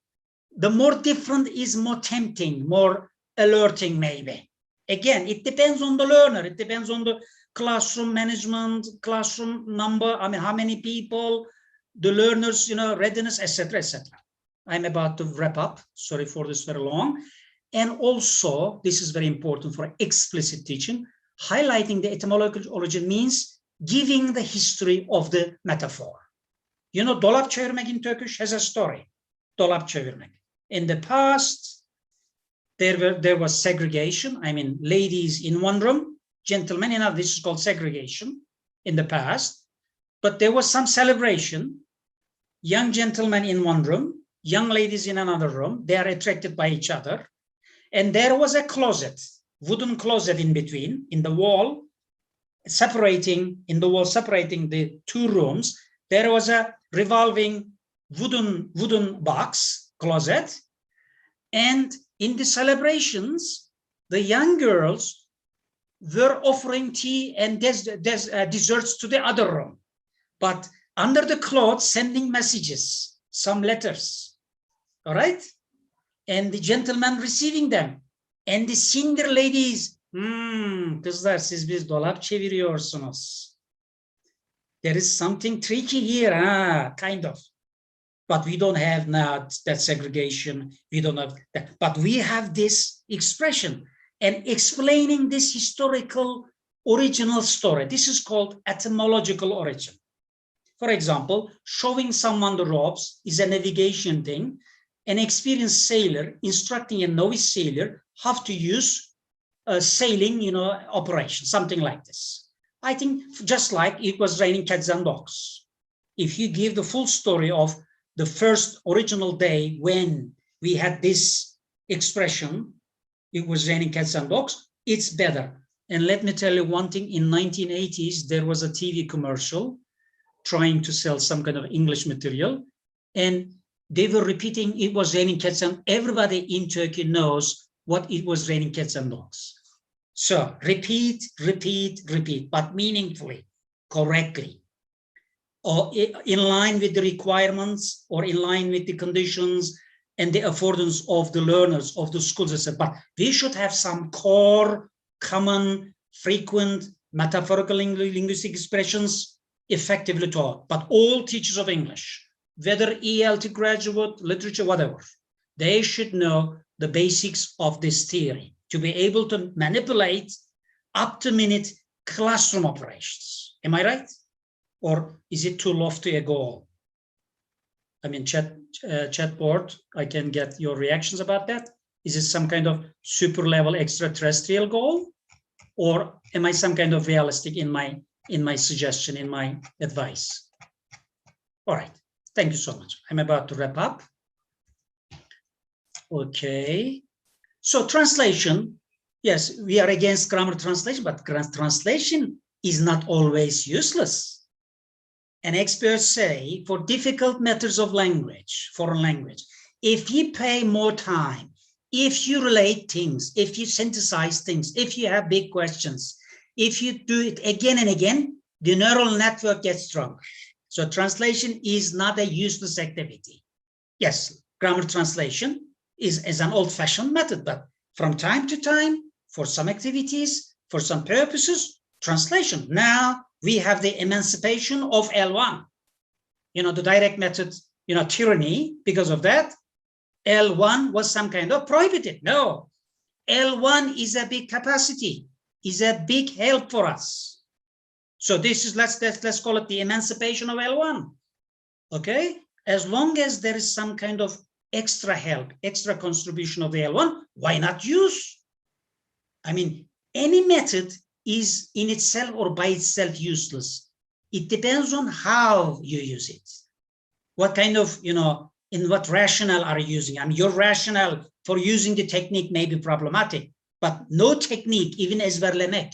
the more different is more tempting, more alerting maybe. Again, it depends on the learner. It depends on the classroom management, classroom number, I mean, how many people, the learners, you know, readiness, etc., etc. I'm about to wrap up. Sorry for this very long. And also, this is very important for explicit teaching, highlighting the etymological origin means giving the history of the metaphor. You know, dolap çevirmek in Turkish has a story. Dolap çevirmek. In the past, there was segregation. I mean, ladies in one room, gentlemen, this is called segregation in the past, but there was some celebration. Young gentlemen in one room, young ladies in another room, they are attracted by each other. And there was a closet, wooden closet in between, in the wall, separating the two rooms. There was a revolving wooden box, closet. And in the celebrations, the young girls were offering tea and desserts to the other room. But under the cloth, sending messages, some letters, all right? And the gentlemen receiving them. And the singer ladies, kızlar siz bir dolap çeviriyorsunuz. There is something tricky here, kind of. But we don't have now that segregation. We don't have that. But we have this expression and explaining this historical original story. This is called etymological origin. For example, showing someone the ropes is a navigation thing. An experienced sailor instructing a novice sailor how to use a sailing, operation, something like this. I think just like it was raining cats and dogs. If you give the full story of the first original day when we had this expression, it was raining cats and dogs, it's better. And let me tell you one thing, in 1980s, there was a TV commercial trying to sell some kind of English material, and they were repeating it was raining cats, and everybody in Turkey knows what it was raining cats and dogs. So repeat, but meaningfully, correctly, or in line with the requirements, or in line with the conditions and the affordance of the learners of the schools, etc. But we should have some core, common, frequent, metaphorical linguistic expressions effectively taught. But all teachers of English, whether ELT graduate, literature, whatever, they should know the basics of this theory to be able to manipulate up-to-minute classroom operations. Am I right? Or is it too lofty a goal? I mean, chat board, I can get your reactions about that. Is it some kind of super level extraterrestrial goal? Or am I some kind of realistic in my suggestion, in my advice? All right, thank you so much. I'm about to wrap up. Okay, so translation, yes, we are against grammar translation, but translation is not always useless. And experts say for difficult matters of language, foreign language, if you pay more time, if you relate things, if you synthesize things, if you have big questions, if you do it again and again, the neural network gets stronger. So translation is not a useless activity. Yes, grammar translation is an old-fashioned method, but from time to time, for some activities, for some purposes, translation. Now we have the emancipation of L1. The direct method, tyranny, because of that, L1 was some kind of prohibited. No, L1 is a big capacity, is a big help for us. So this is, let's call it the emancipation of L1, okay? As long as there is some kind of extra help, extra contribution of the L1, why not use? I mean, any method is in itself or by itself useless. It depends on how you use it. What kind of, in what rationale are you using? I mean, your rationale for using the technique may be problematic, but no technique, even ezberlemek,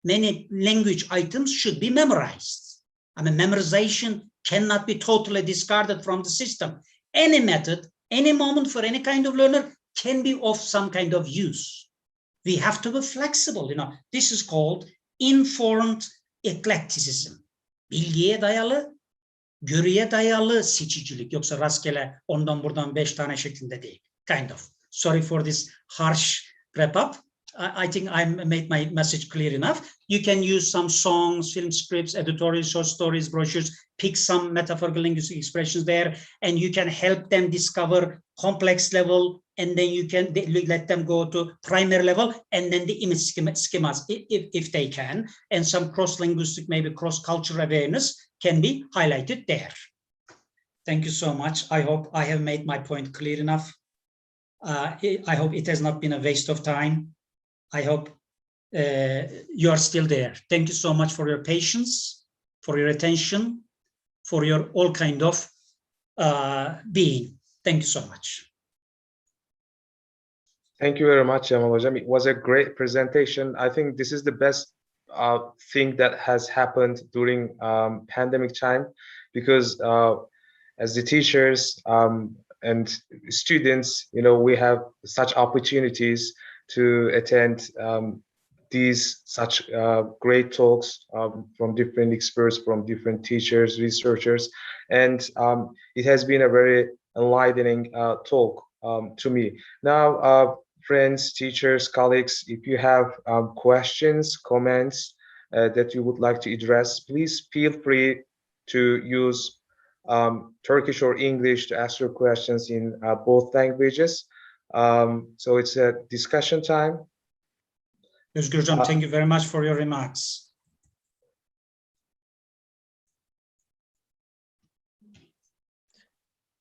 many language items should be memorized. I mean, memorization cannot be totally discarded from the system. Any method, any moment for any kind of learner can be of some kind of use. We have to be flexible. This is called informed eclecticism. Bilgiye dayalı, görüye dayalı seçicilik. Yoksa rastgele ondan buradan 5 tane şeklinde değil. Kind of. Sorry for this harsh wrap up. I think I made my message clear enough. You can use some songs, film scripts, editorials, short stories, brochures, pick some metaphorical linguistic expressions there, and you can help them discover complex level, and then you can let them go to primary level, and then the image schemas, if they can, and some cross-linguistic, maybe cross-cultural awareness can be highlighted there. Thank you so much. I hope I have made my point clear enough. I hope it has not been a waste of time. I hope you are still there. Thank you so much for your patience, for your attention, for your all kind of being. Thank you so much. Thank you very much, Cemal Hocam. It was a great presentation. I think this is the best thing that has happened during pandemic time, because as the teachers and students, you know, we have such opportunities to attend these such great talks from different experts, from different teachers, researchers, and it has been a very enlightening talk to me. Now, friends, teachers, colleagues, if you have questions, comments that you would like to address, please feel free to use Turkish or English to ask your questions in both languages. So it's a discussion time. Özgür Hocam, thank you very much for your remarks.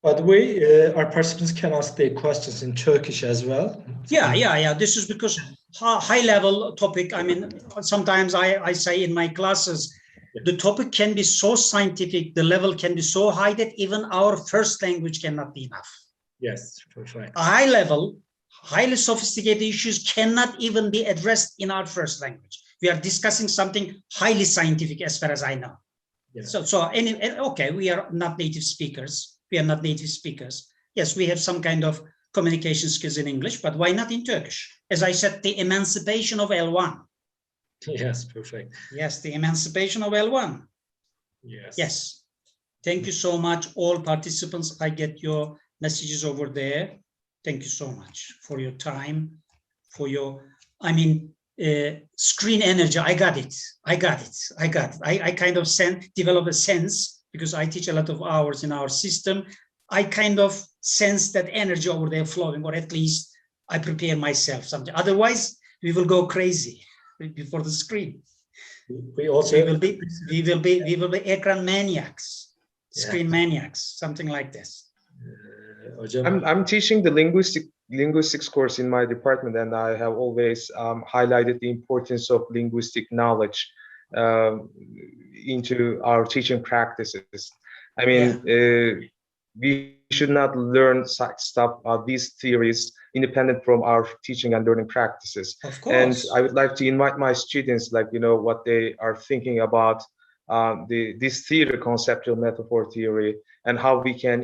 By the way, our participants can ask their questions in Turkish as well. Yeah. This is because high level topic. I mean, sometimes I say in my classes, the topic can be so scientific, the level can be so high that even our first language cannot be enough. Yes, perfect. High level, highly sophisticated issues cannot even be addressed in our first language. We are discussing something highly scientific as far as I know. Yeah. Okay, we are not native speakers. We are not native speakers. Yes, we have some kind of communication skills in English, but why not in Turkish? As I said, the emancipation of L1. Yes, perfect. Yes, the emancipation of L1. Yes. Thank you so much, all participants. I get your messages over there. Thank you so much for your time, for your, screen energy. I got it. I kind of develop a sense, because I teach a lot of hours in our system. I kind of sense that energy over there flowing, or at least I prepare myself something. Otherwise, we will go crazy before the screen. We will be ekran maniacs, screen maniacs, something like this. I'm teaching the linguistics course in my department, and I have always highlighted the importance of linguistic knowledge into our teaching practices. I mean, we should not learn such stuff, these theories, independent from our teaching and learning practices. Of course. And I would like to invite my students, like, you know, what they are thinking about this theory, conceptual metaphor theory, and how we can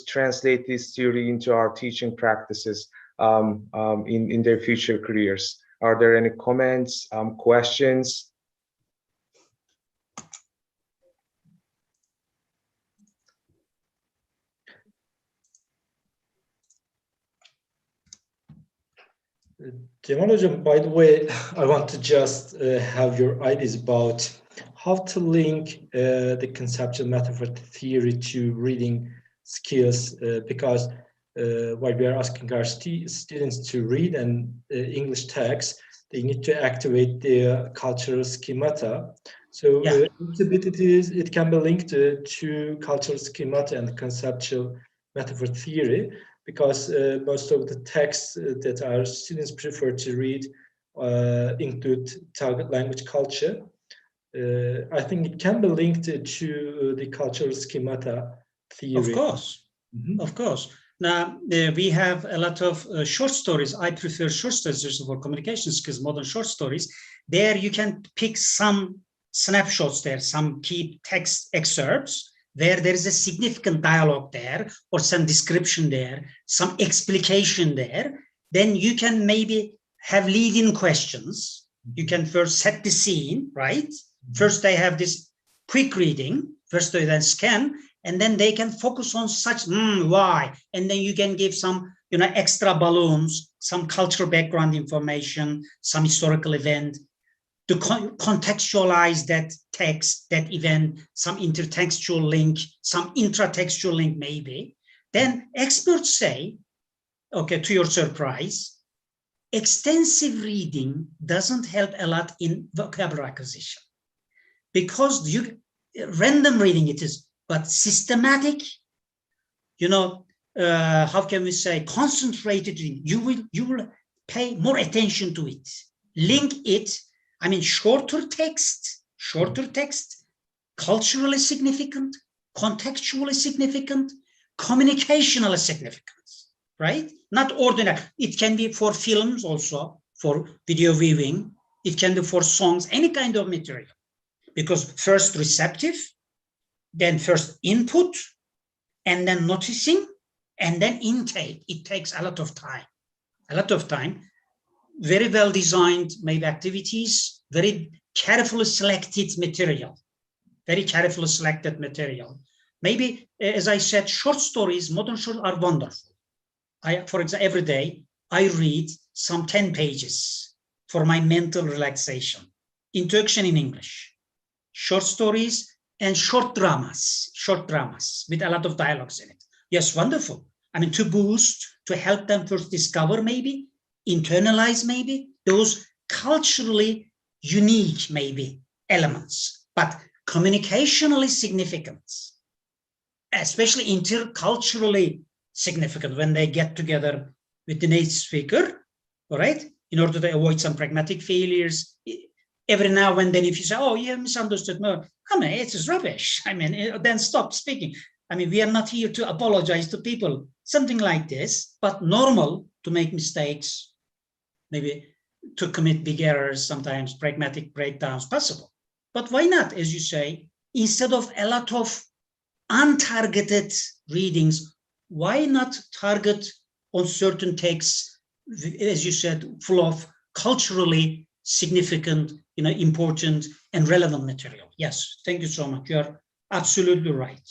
translate this theory into our teaching practices in their future careers. Are there any comments, questions? Cemal Hocam, by the way, I want to just have your ideas about how to link the conceptual metaphor theory to reading skills, because while we are asking our students to read an English text, they need to activate their cultural schemata. So it can be linked to cultural schemata and conceptual metaphor theory, because most of the texts that our students prefer to read include target language culture. I think it can be linked to the cultural schemata theory. Of course, of course. Now, we have a lot of short stories. I prefer short stories for communication skills, modern short stories. There you can pick some snapshots there, some key text excerpts, where there is a significant dialogue there, or some description there, some explication there. Then you can maybe have lead-in questions. You can first set the scene, right? First they have this quick reading, first they then scan, and then they can focus on such, why? And then you can give some, extra balloons, some cultural background information, some historical event, to contextualize that text, that event, some intertextual link, some intratextual link maybe. Then experts say, okay, to your surprise, extensive reading doesn't help a lot in vocabulary acquisition, because random reading it is, but systematic, how can we say, concentrated reading, you will pay more attention to it. link it. I mean, shorter text, culturally significant, contextually significant, communicationally significant, right? Not ordinary. It can be for films also, for video viewing. It can be for songs, any kind of material. Because first receptive, then first input, and then noticing, and then intake. It takes a lot of time. Very well designed, maybe activities, very carefully selected material. Maybe, as I said, short stories, modern short are wonderful. For example, every day I read some 10 pages for my mental relaxation in Turkish and in English. Short stories and short dramas with a lot of dialogues in it. Yes, wonderful. I mean, to boost, to help them first discover maybe, internalize maybe, those culturally unique maybe elements, but communicationally significant, especially interculturally significant when they get together with the native speaker, all right, in order to avoid some pragmatic failures. Every now and then, if you say, oh, you misunderstood, no, I mean, it is rubbish. I mean, then stop speaking. I mean, we are not here to apologize to people, something like this, but normal to make mistakes, maybe to commit big errors, sometimes pragmatic breakdowns possible. But why not, as you say, instead of a lot of untargeted readings, why not target on certain texts, as you said, full of culturally significant, important and relevant material? Yes, thank you so much. You're absolutely right.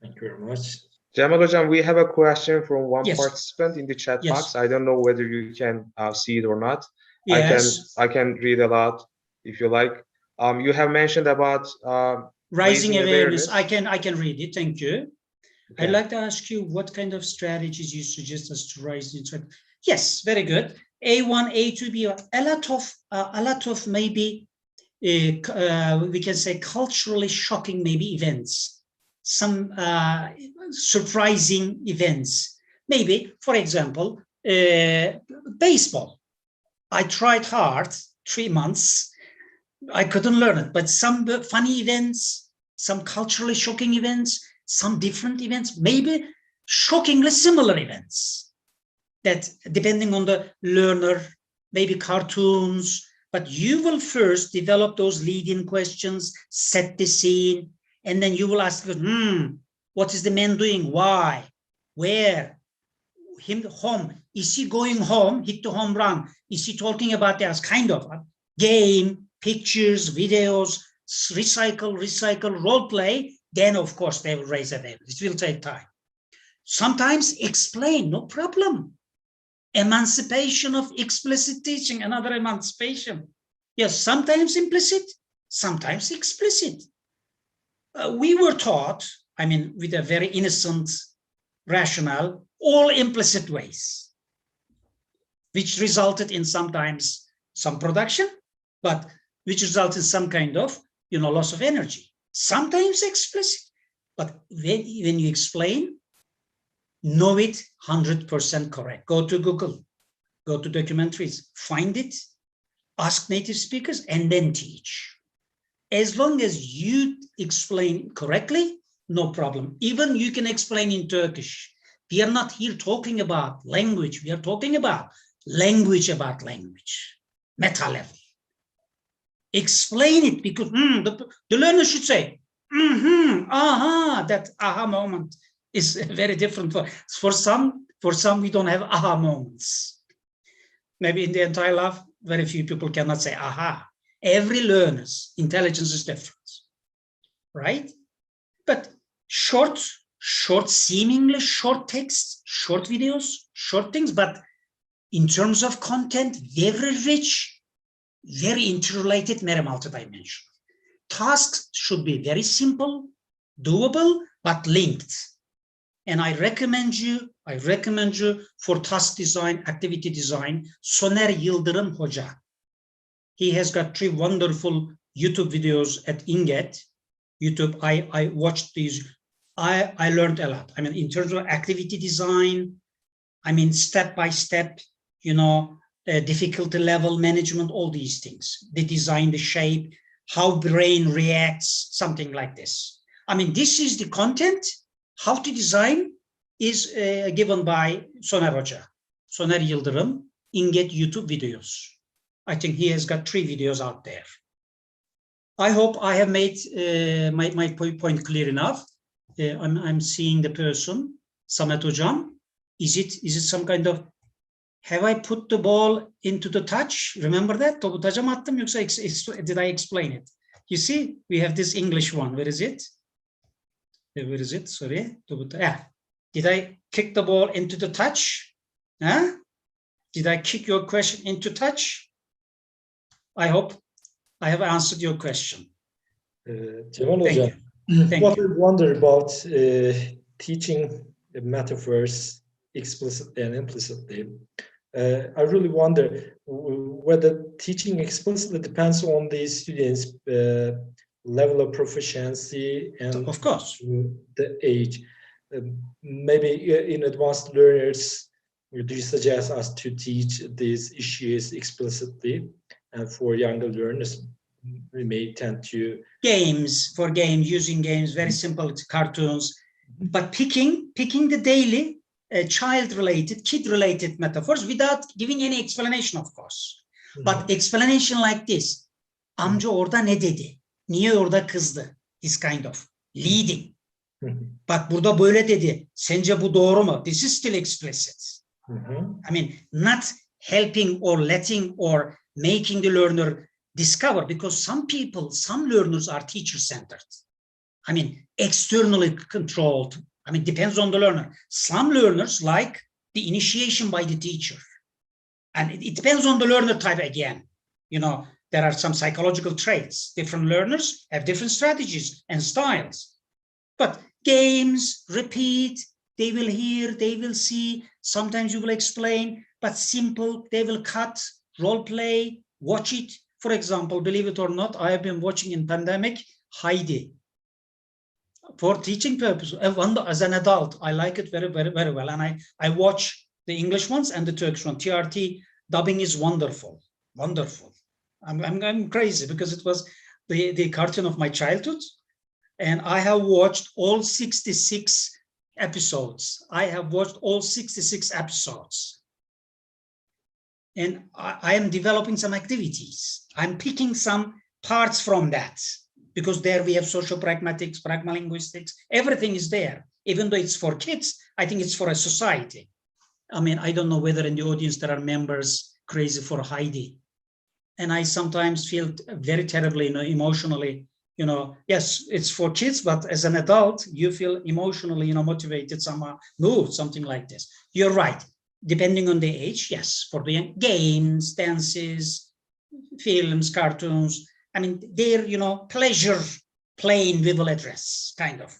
Thank you very much. Cemal Hocam, we have a question from one Yes. participant in the chat Yes. box. I don't know whether you can see it or not. Yes. I can read aloud if you like. You have mentioned about Raising awareness. I can read it. Thank you. Okay. I'd like to ask you what kind of strategies you suggest us to raise the interest. Yes, very good. A1, A2, B1, a lot of maybe we can say culturally shocking maybe events, some surprising events. Maybe, for example, baseball. I tried hard, 3 months. I couldn't learn it, but some funny events, some culturally shocking events, some different events, maybe shockingly similar events that depending on the learner, maybe cartoons, but you will first develop those lead-in questions, set the scene, and then you will ask, what is the man doing? Why? Where? Home. Is he going home? Hit the home run. Is he talking about that kind of game, pictures, videos, recycle, role play? Then, of course, they will raise awareness. It will take time. Sometimes explain, no problem. Emancipation of explicit teaching, another emancipation. Yes, sometimes implicit, sometimes explicit. We were taught, with a very innocent rationale, all implicit ways, which resulted in sometimes some production, but which resulted in some kind of, loss of energy. Sometimes explicit, but when you explain, know it 100% correct. Go to Google, go to documentaries, find it, ask native speakers, and then teach. As long as you explain correctly, no problem. Even you can explain in Turkish. We are not here talking about language. We are talking about language, meta level. Explain it because the learner should say, that aha moment is very different. For some, we don't have aha moments. Maybe in the entire life, very few people cannot say aha. Every learner's intelligence is different, right? But short, seemingly short texts, short videos, short things, but in terms of content, very rich, very interrelated, very multidimensional. Tasks should be very simple, doable, but linked. And I recommend you for task design, activity design, Soner Yıldırım Hoca. He has got 3 wonderful YouTube videos at Inget. YouTube, I watched these. I learned a lot. In terms of activity design, step by step, difficulty level management, all these things. The design, the shape, how brain reacts, something like this. I mean, this is the content. How to design is given by Soner Hoca, Soner Yıldırım, Inget YouTube videos. I think he has got 3 videos out there. I hope I have made my point clear enough. I'm seeing the person, Samet Hocam. Is it some kind of, have I put the ball into the touch? Remember that? Topu taca mı attım yoksa did I explain it? You see, we have this English one. Where is it? Where is it? Sorry. Did I kick the ball into the touch? Huh? Did I kick your question into touch? I hope I have answered your question. Cemal Thank Hocam, Thank what you. I wonder about teaching metaphors explicitly and implicitly, I really wonder whether teaching explicitly depends on the students' level of proficiency and Of course. the age. Maybe in advanced learners, do you suggest us to teach these issues explicitly? And for younger learners, we may tend to using games, very simple cartoons, but picking the daily child-related, kid-related metaphors without giving any explanation, of course. But explanation like this, amca orada ne dedi? Niye orada kızdı? This kind of leading. Bak burada böyle dedi. Sence bu doğru mu? This is still explicit. I mean, not helping or letting or making the learner discover, because some learners are teacher-centered. I mean, externally controlled. I mean, depends on the learner. Some learners like the initiation by the teacher. And it depends on the learner type again. You know, there are some psychological traits. Different learners have different strategies and styles. But games, repeat, they will hear, they will see, sometimes you will explain, but simple, they will cut, role play, watch it. For example, believe it or not, I have been watching in pandemic, Heidi. For teaching purposes, as an adult, I like it very, very, very well. And I watch the English ones and the Turkish one. TRT dubbing is wonderful, wonderful. I'm crazy because it was the cartoon of my childhood. And I have watched all 66 episodes. I have watched all 66 episodes. And I am developing some activities. I'm picking some parts from that, because there we have social pragmatics, pragmalinguistics, everything is there. Even though it's for kids, I think it's for a society. I mean, I don't know whether in the audience there are members crazy for Heidi. And I sometimes feel very terribly, emotionally, yes, it's for kids, but as an adult, you feel emotionally, motivated somehow, moved, something like this. You're right. Depending on the age, yes, for the games, dances, films, cartoons, I mean, they're, pleasure playing we will address, kind of.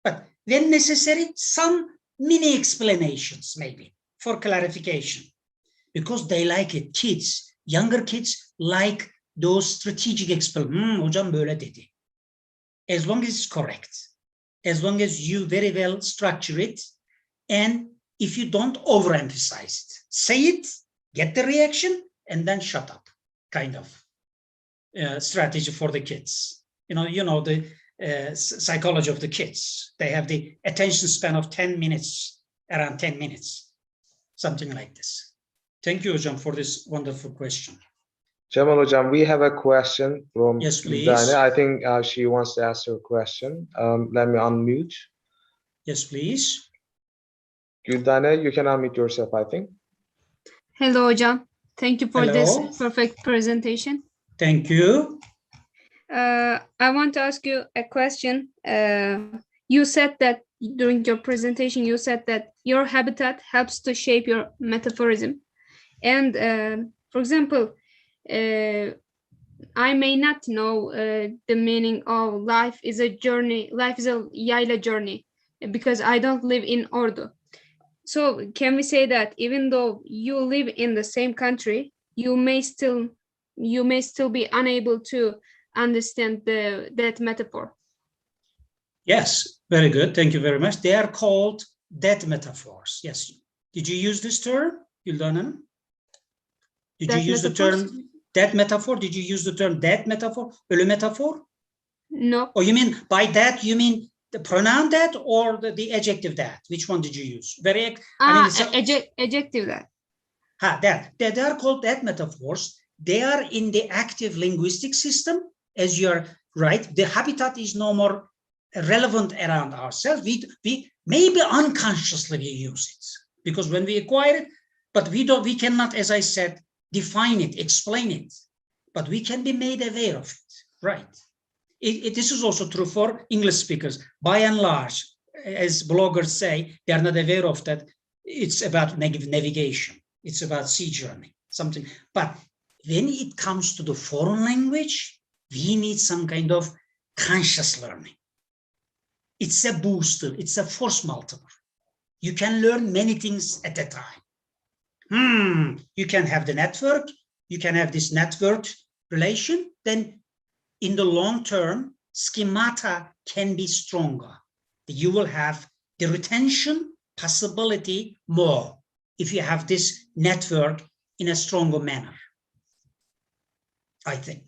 But when necessary, some mini explanations, maybe, for clarification, because they like it. Kids, younger kids like those strategic explanations. Hocam böyle dedi. As long as it's correct, as long as you very well structure it, and if you don't overemphasize it, say it, get the reaction, and then shut up, kind of strategy for the kids. The psychology of the kids. They have the attention span of 10 minutes, around 10 minutes, something like this. Thank you, Hocam, for this wonderful question. Cemal Hocam, we have a question from Yes, please. Dana. I think she wants to ask her question. Let me unmute. Yes, please. Güldane, you can unmute yourself, I think. Hello, Hocam. Thank you for Hello. this perfect presentation. Thank you. I want to ask you a question. You said that during your presentation, you said that your habitat helps to shape your metaphorism. And for example, I may not know the meaning of life is a journey, life is a yayla journey, because I don't live in Ordu. So can we say that even though you live in the same country, you may still be unable to understand that metaphor? Yes, very good. Thank you very much. They are called dead metaphors. Yes. Did you use this term, Güldane? Did That you use the metaphors? term that metaphor? Did you use the term that metaphor? Ölü metaphor? No. Or you mean by that, you mean the pronoun that or the adjective that? Which one did you use? Adjective that. That. They are called that metaphors. They are in the active linguistic system, as you are right. The habitat is no more relevant around ourselves. We maybe unconsciously we use it because when we acquire it, but we cannot, as I said, define it, explain it, but we can be made aware of it, right? This is also true for English speakers. By and large, as bloggers say, they are not aware of that. It's about navigation. It's about sea journey, something. But when it comes to the foreign language, we need some kind of conscious learning. It's a booster. It's a force multiplier. You can learn many things at a time. You can have the network. You can have this network relation. Then in the long term, schemata can be stronger. You will have the retention possibility more if you have this network in a stronger manner, I think.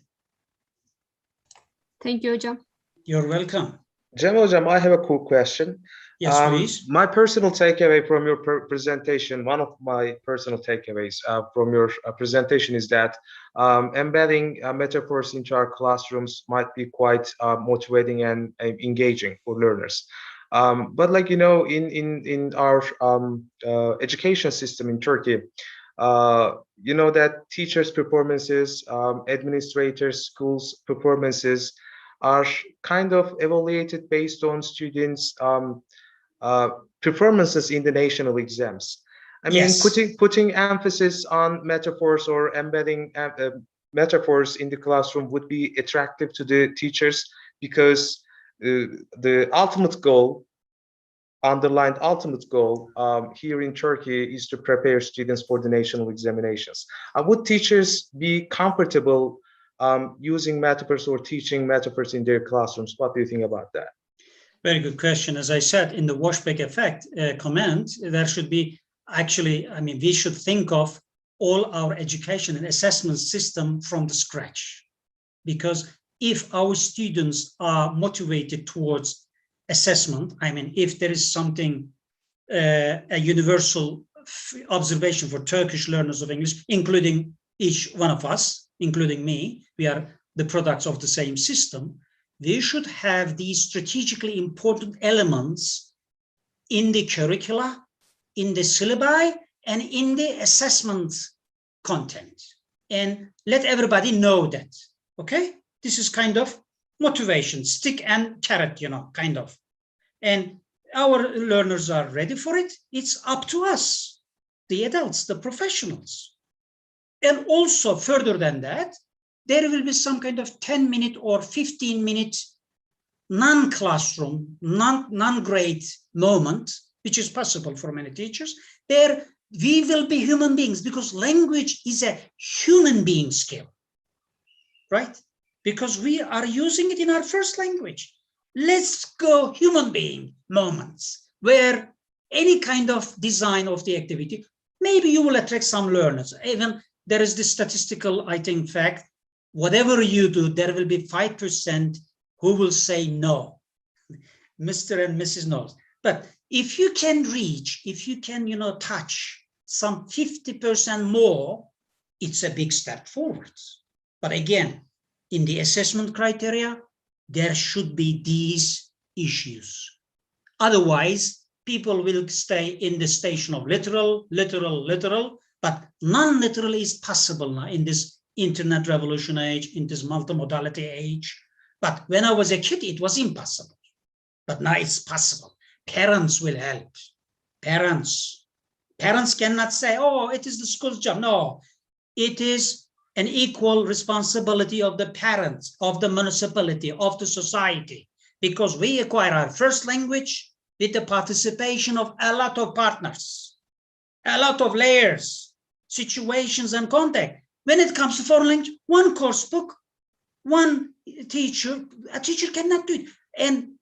Thank you, hocam. You're welcome. Cemal hocam, I have a cool question. Yes, please. My personal takeaway from your presentation, one of my personal takeaways from your presentation is that embedding metaphors into our classrooms might be quite motivating and engaging for learners. But like, you know, in our education system in Turkey, you know that teachers' performances, administrators, schools' performances are kind of evaluated based on students' performances in the national exams. I mean, Yes. putting emphasis on metaphors or embedding metaphors in the classroom would be attractive to the teachers because the ultimate goal, underlined ultimate goal here in Turkey is to prepare students for the national examinations. Would teachers be comfortable using metaphors or teaching metaphors in their classrooms? What do you think about that? Very good question. As I said, in the washback effect comment, there should be actually, I mean, we should think of all our education and assessment system from the scratch. Because if our students are motivated towards assessment, I mean, if there is something, a universal observation for Turkish learners of English, including each one of us, including me, we are the products of the same system, we should have these strategically important elements in the curricula, in the syllabi, and in the assessment content. And let everybody know that, okay? This is kind of motivation, stick and carrot, you know, kind of. And our learners are ready for it. It's up to us, the adults, the professionals. And also further than that, there will be some kind of 10-minute or 15-minute non-classroom, non-grade moment, which is possible for many teachers. There we will be human beings because language is a human being skill, right? Because we are using it in our first language. Let's go human being moments where any kind of design of the activity, maybe you will attract some learners. Even there is this statistical, I think, fact, whatever you do, there will be 5% who will say no, Mr. and Mrs. knows. But if you can reach, if you can, you know, touch some 50% more, it's a big step forward. But again, in the assessment criteria, there should be these issues. Otherwise, people will stay in the station of literal, but non-literal is possible now in this internet revolution age, in this multimodality age. But when I was a kid, it was impossible. But now it's possible. Parents will help. Parents cannot say, oh, it is the school's job. No, it is an equal responsibility of the parents, of the municipality, of the society, because we acquire our first language with the participation of a lot of partners, a lot of layers, situations, and context. When it comes to foreign language, one course book, one teacher, a teacher cannot do it. And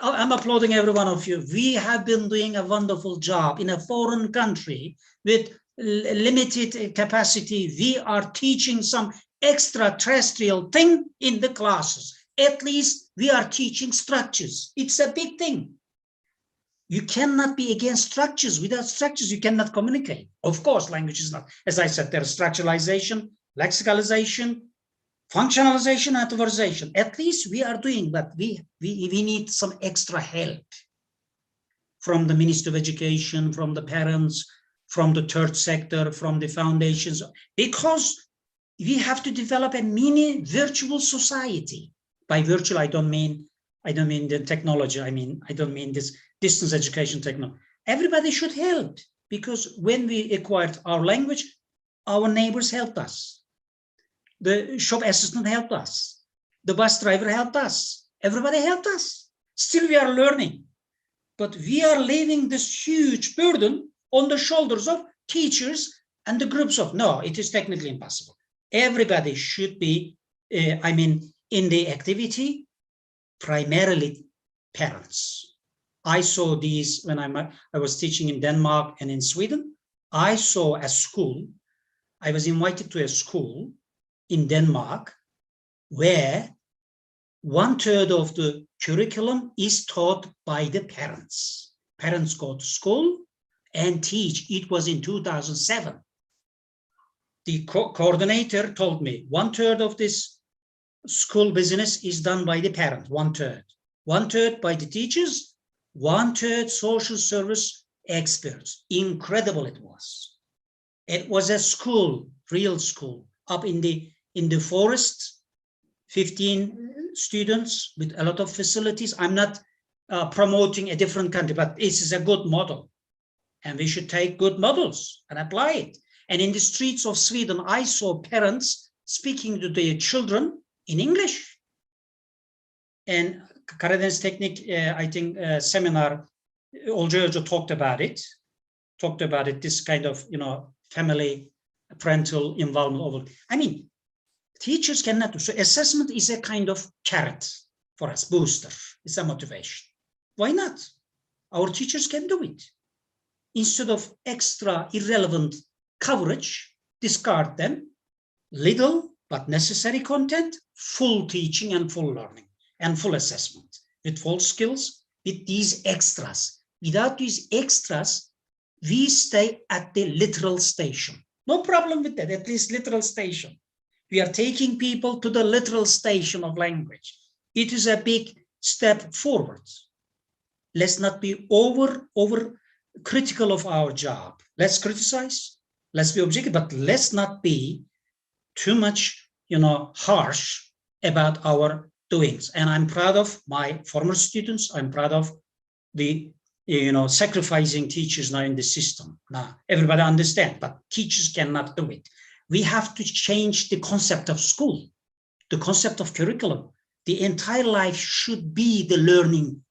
I'm applauding every one of you. We have been doing a wonderful job in a foreign country with limited capacity. We are teaching some extraterrestrial thing in the classes. At least we are teaching structures. It's a big thing. You cannot be against structures. Without structures, you cannot communicate. Of course, language is not. As I said, there's structuralization, lexicalization, functionalization, authorization. At least we are doing, but we need some extra help from the Ministry of Education, from the parents, from the third sector, from the foundations, because we have to develop a mini virtual society. By virtual, I don't mean the technology. I don't mean this distance education technology. Everybody should help, because when we acquired our language, our neighbors helped us. The shop assistant helped us. The bus driver helped us. Everybody helped us. Still we are learning. But we are leaving this huge burden on the shoulders of teachers and the groups of, no, it is technically impossible. Everybody should be, in the activity, primarily parents. I saw these when I was teaching in Denmark and in Sweden. I saw a school. I was invited to a school in Denmark where 1/3 of the curriculum is taught by the parents. Parents go to school and teach. It was in 2007. The coordinator told me 1/3 of this school business is done by the parent, 1/3. 1/3 by the teachers, 1/3 social service experts. Incredible it was. It was a school, real school, up in the forest, 15 students with a lot of facilities. I'm not promoting a different country, but this is a good model. And we should take good models and apply it. And in the streets of Sweden, I saw parents speaking to their children in English. And Karadeniz Teknik, seminar, Olca talked about it, this kind of, family, parental involvement. Teachers cannot do so. Assessment is a kind of carrot for us, booster. It's a motivation. Why not? Our teachers can do it. Instead of extra irrelevant coverage, discard them. Little but necessary content, full teaching and full learning and full assessment with full skills, with these extras. Without these extras, we stay at the literal station. No problem with that, at least literal station. We are taking people to the literal station of language. It is a big step forward. Let's not be over critical of our job. Let's criticize, let's be objective, but let's not be too much, harsh about our doings. And I'm proud of my former students. I'm proud of the, sacrificing teachers now in the system. Now, everybody understand, but teachers cannot do it. We have to change the concept of school, the concept of curriculum. The entire life should be the learning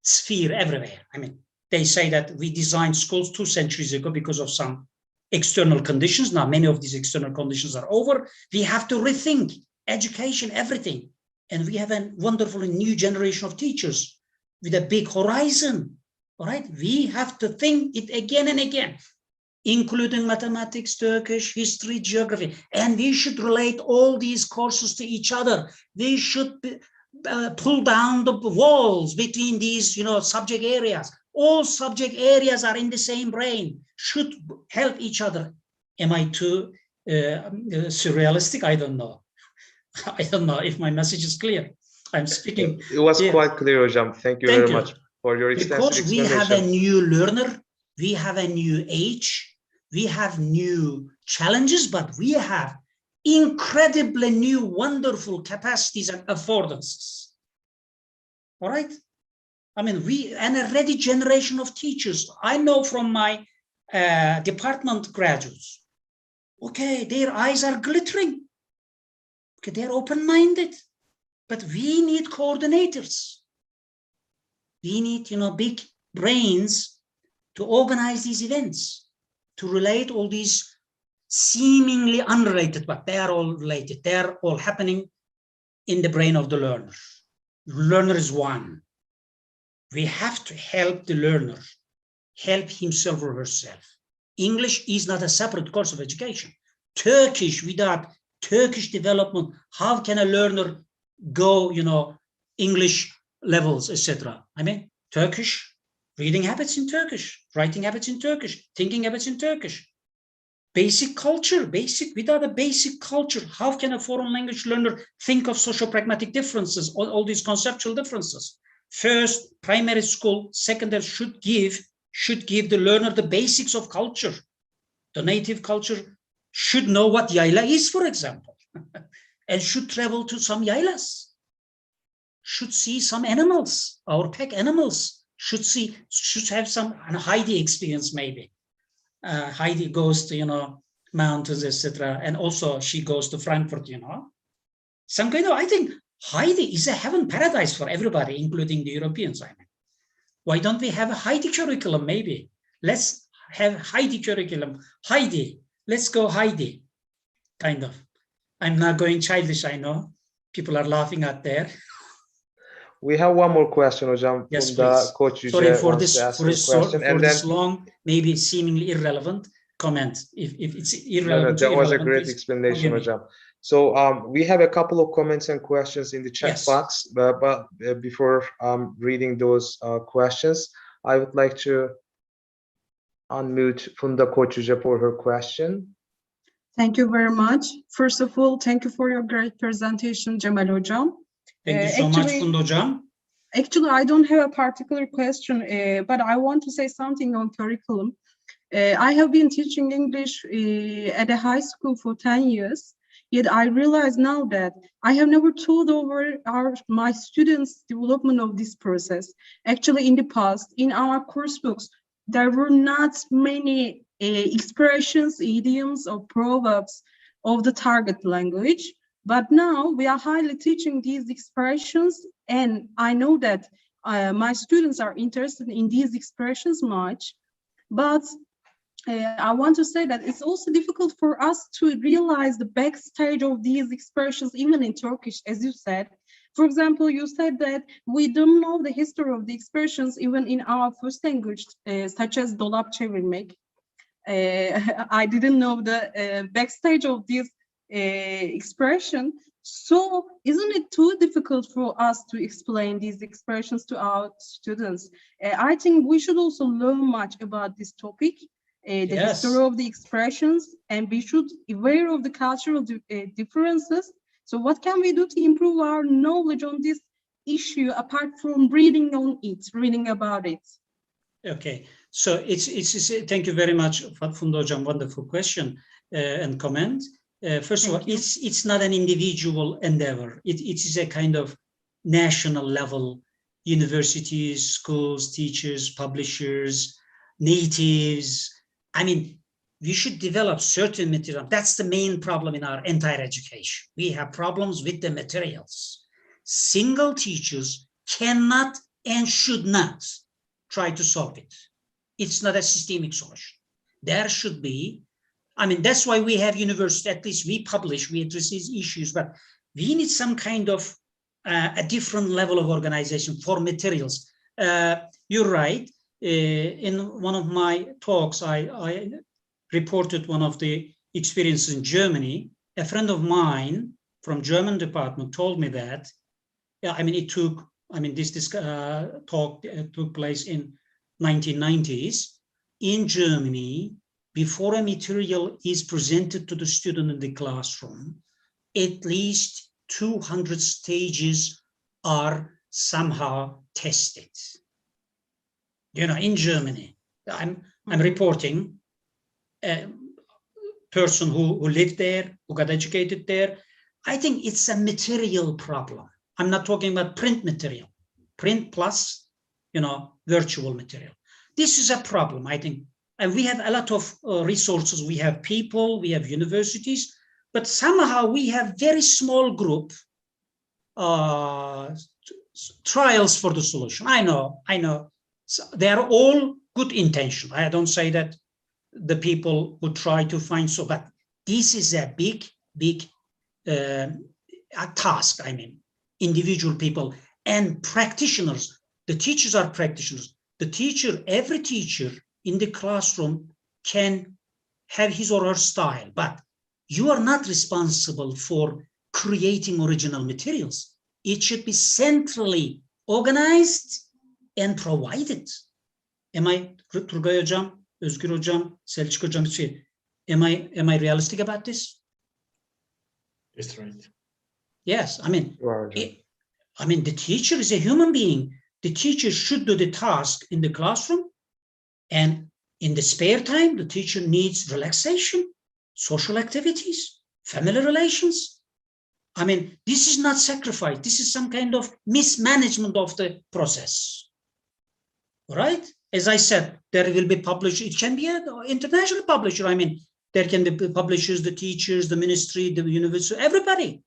sphere everywhere. They say that we designed schools 2 centuries ago because of some external conditions. Now, many of these external conditions are over. We have to rethink education, everything. And we have a wonderful new generation of teachers with a big horizon. All right, we have to think it again and again, including mathematics, Turkish, history, geography. And we should relate all these courses to each other. We should pull down the walls between these, subject areas. All subject areas are in the same brain, should help each other. Am I too surrealistic? I don't know. I don't know if my message is clear. I'm speaking. It was quite clear, Hocam. Thank you very much for your extensive explanation. Because we have a new learner, we have a new age, we have new challenges, but we have incredibly new, wonderful capacities and affordances. All right? We and a ready generation of teachers. I know from my department graduates, okay, their eyes are glittering. Okay, they're open-minded, but we need coordinators. We need, big brains to organize these events, to relate all these seemingly unrelated, but they are all related. They are all happening in the brain of the learner. The learner is one. We have to help the learner, help himself or herself. English is not a separate course of education. Turkish, without Turkish development, how can a learner go, English levels, etc.? I mean, Turkish, reading habits in Turkish, writing habits in Turkish, thinking habits in Turkish. Basic culture, without a basic culture, how can a foreign language learner think of social pragmatic differences, all these conceptual differences? First, primary school, secondary should give the learner the basics of culture. The native culture should know what yayla is, for example, and should travel to some yaylas, should see some animals, our pack animals, should have some Heidi experience maybe. Heidi goes to, mountains, etc. And also she goes to Frankfurt, Some kind of, I think Heidi is a heaven paradise for everybody, including the Europeans, I mean. Why don't we have a Heidi curriculum maybe? Let's have Heidi curriculum. Heidi, let's go Heidi, kind of. I'm not going childish, I know. People are laughing out there. We have one more question, Hocam. Yes, from the please. Coach Sorry for wants to ask a question. And this then, long, maybe seemingly irrelevant comment. If it's irrelevant, that was a great please explanation, forgive me. Hocam. So we have a couple of comments and questions in the chat Yes. box, but before reading those questions, I would like to unmute Funda Koç for her question. Thank you very much. First of all, thank you for your great presentation, Cemal Hocam. Thank you so much, Funda Hocam. Actually, I don't have a particular question, but I want to say something on curriculum. I have been teaching English at a high school for 10 years, yet I realize now that I have never told over my students' development of this process. Actually, in the past, in our course books, there were not many expressions, idioms, or proverbs of the target language. But now we are highly teaching these expressions, and I know that my students are interested in these expressions much. But I want to say that it's also difficult for us to realize the backstage of these expressions, even in Turkish, as you said. For example, you said that we don't know the history of the expressions even in our first language, such as dolap çevirmek. I didn't know the backstage of this expression. So isn't it too difficult for us to explain these expressions to our students? I think we should also learn much about this topic, the history of the expressions, and we should be aware of the cultural differences. So what can we do to improve our knowledge on this issue apart from reading about it? Okay, so it's thank you very much, Funda Hocam, wonderful question and comment. First of all, it's not an individual endeavor. It is a kind of national level, universities, schools, teachers, publishers, natives. I mean, we should develop certain material. That's the main problem in our entire education. We have problems with the materials. Single teachers cannot and should not try to solve it. It's not a systemic solution. There should be, I mean, that's why we have universities, at least we publish, we address these issues, but we need some kind of a different level of organization for materials. You're right. In one of my talks, I reported one of the experiences in Germany. A friend of mine from German department told me that, this talk took place in 1990s. In Germany, before a material is presented to the student in the classroom, at least 200 stages are somehow tested. In Germany, I'm reporting a person who lived there, who got educated there. I think it's a material problem. I'm not talking about print material, print plus, virtual material. This is a problem, I think. And we have a lot of resources. We have people, we have universities, but somehow we have very small group trials for the solution. I know. So they are all good intention. I don't say that the people who try to find but this is a big task. I mean, individual people and practitioners The teachers are practitioners. The teacher, every teacher in the classroom can have his or her style, but you are not responsible for creating original materials. It should be centrally organized and provided. Am I, Turgay Hocam, Özgür Hocam, Selçuk Hocam, am I realistic about this? That's right. Yes, I mean, Right. the teacher is a human being. The teacher should do the task in the classroom, and in the spare time, the teacher needs relaxation, social activities, family relations. I mean, this is not sacrifice. This is some kind of mismanagement of the process, right? As I said, there will be published. It can be an international publisher. I mean, there can be publishers, the teachers, the ministry, the university, everybody.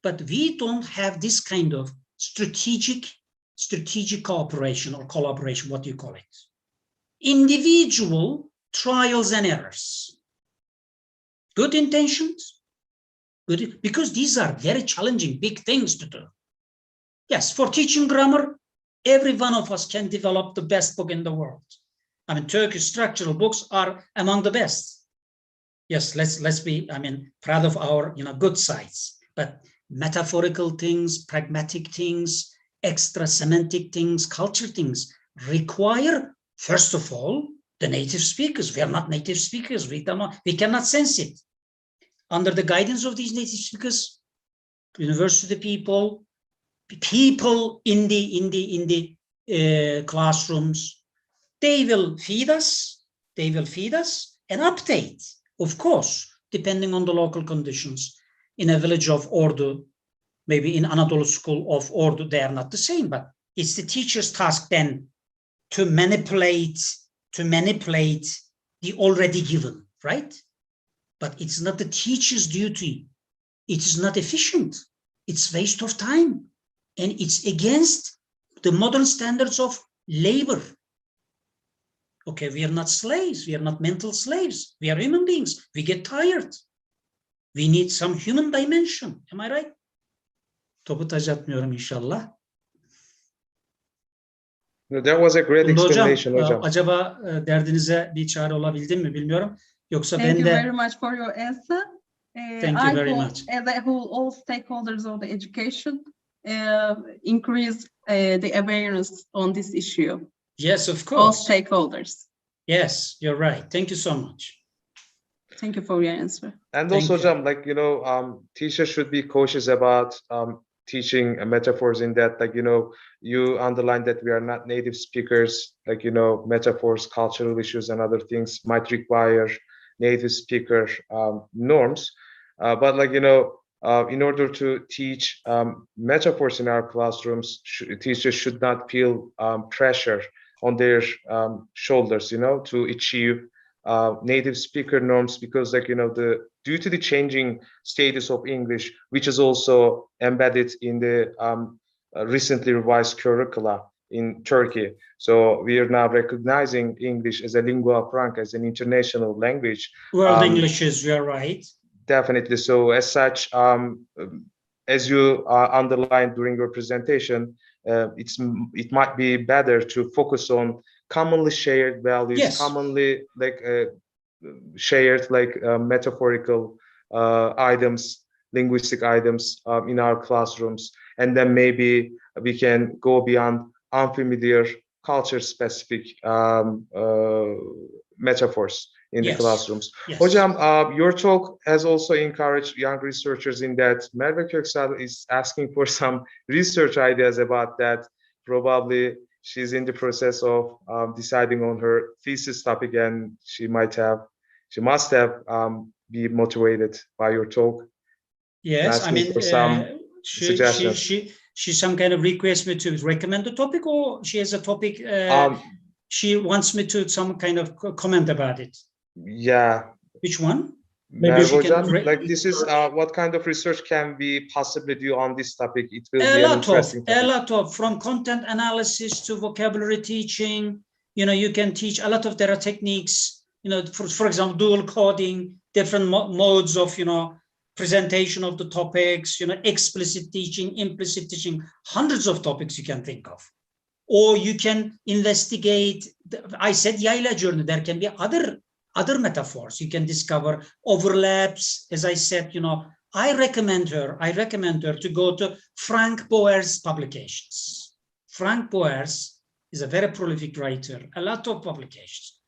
But we don't have this kind of strategic cooperation or collaboration, what do you call it? Individual trials and errors. Good intentions, good, because these are very challenging, big things to do. Yes, for teaching grammar, every one of us can develop the best book in the world. I mean, Turkish structural books are among the best. Yes, let's be, I mean, proud of our, good sides. But metaphorical things, pragmatic things, extra semantic things, culture things require, first of all, the native speakers. We are not native speakers. We cannot sense it. Under the guidance of these native speakers, university people in the classrooms, they will feed us and update, of course, depending on the local conditions. In a village of Ordu, maybe in Anadolu school of Ordu, they are not the same, but it's the teacher's task then to manipulate the already given, right? But it's not the teacher's duty. It is not efficient. It's waste of time. And it's against the modern standards of labor. Okay, we are not slaves. We are not mental slaves. We are human beings. We get tired. We need some human dimension. Am I right? Topu taç atmıyorum inşallah. No, that was a great explanation, hocam. Acaba derdinize bir çare olabildim mi bilmiyorum. Yoksa Thank ben you de... very much for your answer. Thank you very much. As a whole, all stakeholders of the education increase the awareness on this issue. Yes, of course. All stakeholders. Yes, you're right. Thank you so much. Thank you for your answer. And Thank also, you. Hocam, like, teachers should be cautious about teaching metaphors in that, like, you underline that we are not native speakers, like, metaphors, cultural issues and other things might require native speaker norms. But like, in order to teach metaphors in our classrooms, teachers should not feel pressure on their shoulders, to achieve native speaker norms, because like, due to the changing status of English, which is also embedded in the recently revised curricula in Turkey. So we are now recognizing English as a lingua franca, as an international language. World English is, you're right. Definitely. So as such, as you underlined during your presentation, it might be better to focus on commonly shared values, yes. commonly like shared like metaphorical items, linguistic items in our classrooms, and then maybe we can go beyond unfamiliar culture-specific metaphors in yes. the classrooms. Yes. Hocam, your talk has also encouraged young researchers in that. Merve Köksal is asking for some research ideas about that. Probably she's in the process of deciding on her thesis topic, and she must have be motivated by your talk. Yes, I mean, for some suggestions. She some kind of request me to recommend the topic, or she has a topic she wants me to some kind of comment about it. Yeah. Which one? Maybe like this is what kind of research can we possibly do on this topic? It will be an interesting topic. A lot of, from content analysis to vocabulary teaching. You can teach a lot of, there are techniques, for example, dual coding, different modes of, presentation of the topics, explicit teaching, implicit teaching, hundreds of topics you can think of. or you can investigate. I said Yayla journey. There can be other metaphors. You can discover overlaps. As I said, I recommend her to go to Frank Boer's publications. Frank Boers is a very prolific writer, a lot of publications.